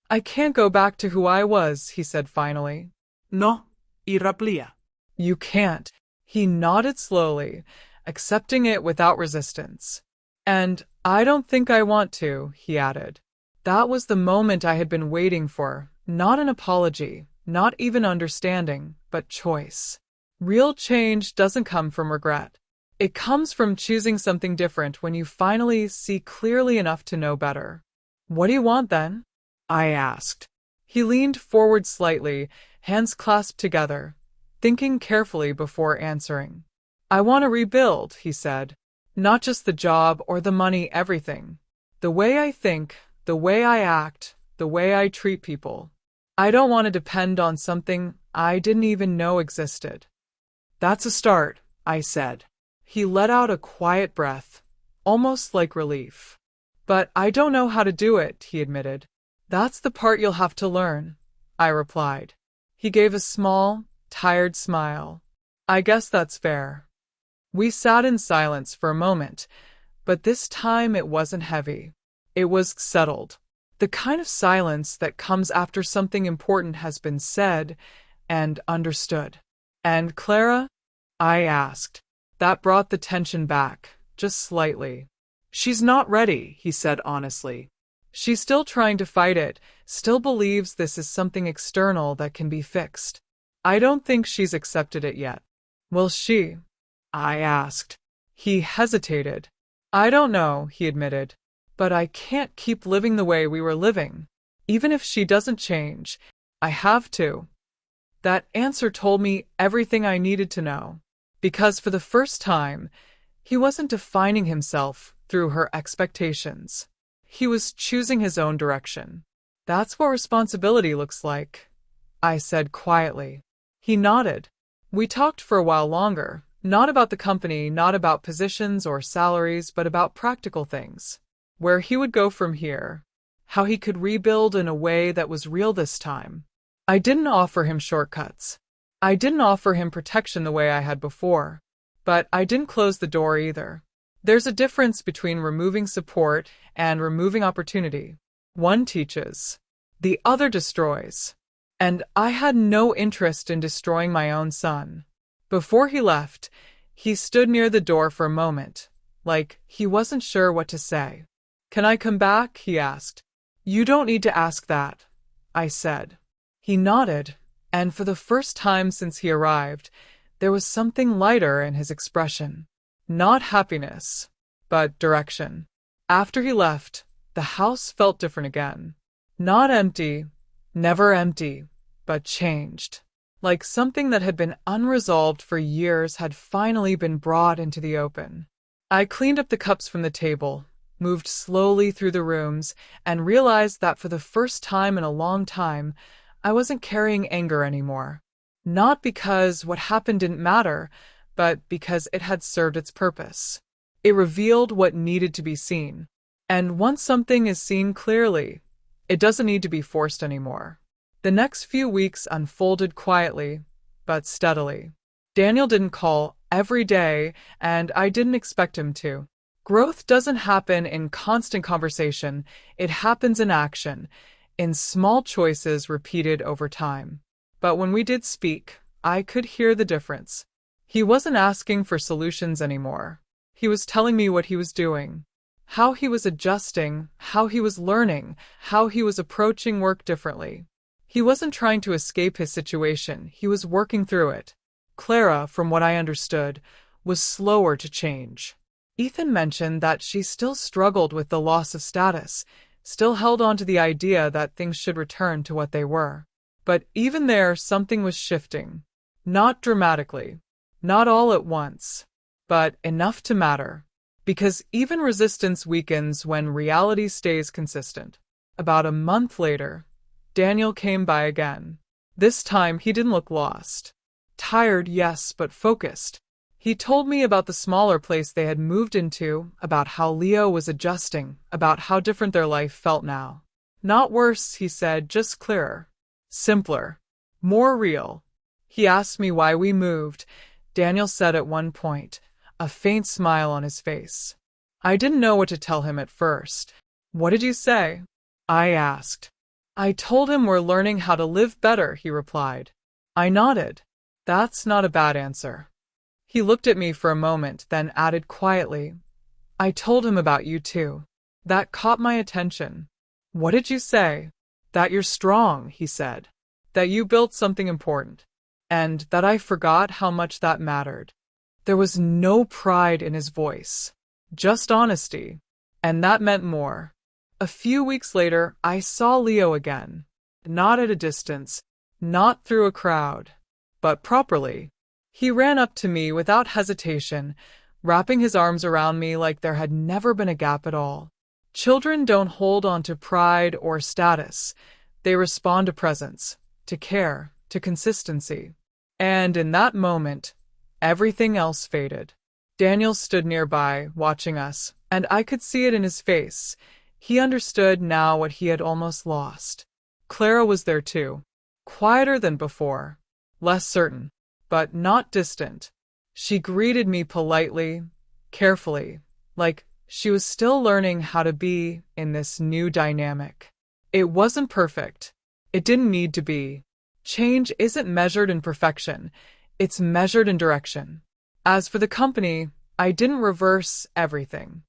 I can't go back to who I was, he said finally. No, irreplía. You can't. He nodded slowly, accepting it without resistance. And I don't think I want to, he added. That was the moment I had been waiting for, not an apology, not even understanding, but choice. Real change doesn't come from regret. It comes from choosing something different when you finally see clearly enough to know better. What do you want then? I asked. He leaned forward slightly, hands clasped together, thinking carefully before answering. I want to rebuild, he said. Not just the job or the money, everything. The way I think, the way I act, the way I treat people. I don't want to depend on something I didn't even know existed. That's a start, I said. He let out a quiet breath, almost like relief. But I don't know how to do it, he admitted. That's the part you'll have to learn, I replied. He gave a small, tired smile. I guess that's fair. We sat in silence for a moment, but this time it wasn't heavy. It was settled. The kind of silence that comes after something important has been said and understood. And Clara? I asked. That brought the tension back, just slightly. She's not ready, he said honestly. She's still trying to fight it, still believes this is something external that can be fixed. I don't think she's accepted it yet. Will she? I asked. He hesitated. I don't know, he admitted. But I can't keep living the way we were living. Even if she doesn't change, I have to. That answer told me everything I needed to know. Because for the first time, he wasn't defining himself through her expectations. He was choosing his own direction. That's what responsibility looks like, I said quietly. He nodded. We talked for a while longer, not about the company, not about positions or salaries, but about practical things. Where he would go from here, how he could rebuild in a way that was real this time. I didn't offer him shortcuts. I didn't offer him protection the way I had before. But I didn't close the door either. There's a difference between removing support and removing opportunity. One teaches, the other destroys. And I had no interest in destroying my own son. Before he left, he stood near the door for a moment, like he wasn't sure what to say. Can I come back? He asked. You don't need to ask that, I said. He nodded, and for the first time since he arrived, there was something lighter in his expression. Not happiness, but direction. After he left, the house felt different again. Not empty, never empty, but changed. Like something that had been unresolved for years had finally been brought into the open. I cleaned up the cups from the table, moved slowly through the rooms, and realized that for the first time in a long time, I wasn't carrying anger anymore. Not because what happened didn't matter, but because it had served its purpose. It revealed what needed to be seen. And once something is seen clearly, it doesn't need to be forced anymore. The next few weeks unfolded quietly, but steadily. Daniel didn't call every day, and I didn't expect him to. Growth doesn't happen in constant conversation, it happens in action, in small choices repeated over time. But when we did speak, I could hear the difference. He wasn't asking for solutions anymore. He was telling me what he was doing, how he was adjusting, how he was learning, how he was approaching work differently. He wasn't trying to escape his situation, he was working through it. Clara, from what I understood, was slower to change. Ethan mentioned that she still struggled with the loss of status, still held on to the idea that things should return to what they were. But even there, something was shifting. Not dramatically, not all at once, but enough to matter. Because even resistance weakens when reality stays consistent. About a month later, Daniel came by again. This time he didn't look lost. Tired, yes, but focused. He told me about the smaller place they had moved into, about how Leo was adjusting, about how different their life felt now. Not worse, he said, just clearer. Simpler. More real. He asked me why we moved, Daniel said at one point, a faint smile on his face. I didn't know what to tell him at first. What did you say? I asked. I told him we're learning how to live better, he replied. I nodded. That's not a bad answer. He looked at me for a moment, then added quietly, I told him about you too. That caught my attention. What did you say? That you're strong, he said. That you built something important. And that I forgot how much that mattered. There was no pride in his voice. Just honesty. And that meant more. A few weeks later, I saw Leo again. Not at a distance, not through a crowd, but properly. He ran up to me without hesitation, wrapping his arms around me like there had never been a gap at all. Children don't hold on to pride or status. They respond to presence, to care, to consistency. And in that moment, everything else faded. Daniel stood nearby, watching us, and I could see it in his face. He understood now what he had almost lost. Clara was there too, quieter than before, less certain, but not distant. She greeted me politely, carefully, like she was still learning how to be in this new dynamic. It wasn't perfect. It didn't need to be. Change isn't measured in perfection, it's measured in direction. As for the company, I didn't reverse everything.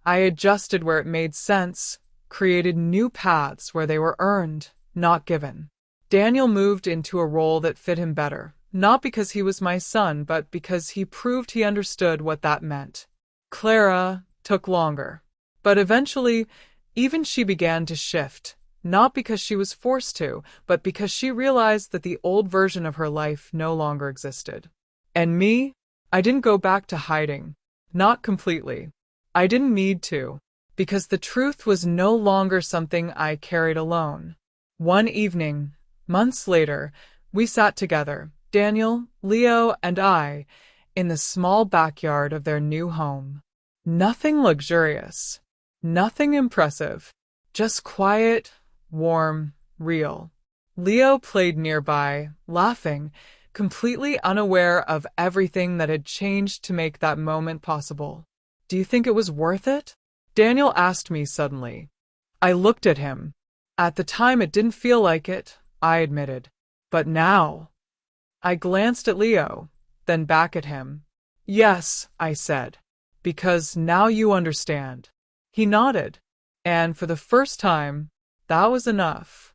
I adjusted where it made sense, created new paths where they were earned, not given. Daniel moved into a role that fit him better, not because he was my son, but because he proved he understood what that meant. Clara took longer, but eventually, even she began to shift, not because she was forced to, but because she realized that the old version of her life no longer existed. And me? I didn't go back to hiding. Not completely. I didn't need to, because the truth was no longer something I carried alone. One evening, months later, we sat together, Daniel, Leo, and I, in the small backyard of their new home. Nothing luxurious, nothing impressive, just quiet, warm, real. Leo played nearby, laughing, completely unaware of everything that had changed to make that moment possible. "Do you think it was worth it?" Daniel asked me suddenly. I looked at him. At the time it didn't feel like it, I admitted. But now… I glanced at Leo, then back at him. "Yes," I said, "because now you understand." He nodded, and for the first time, that was enough.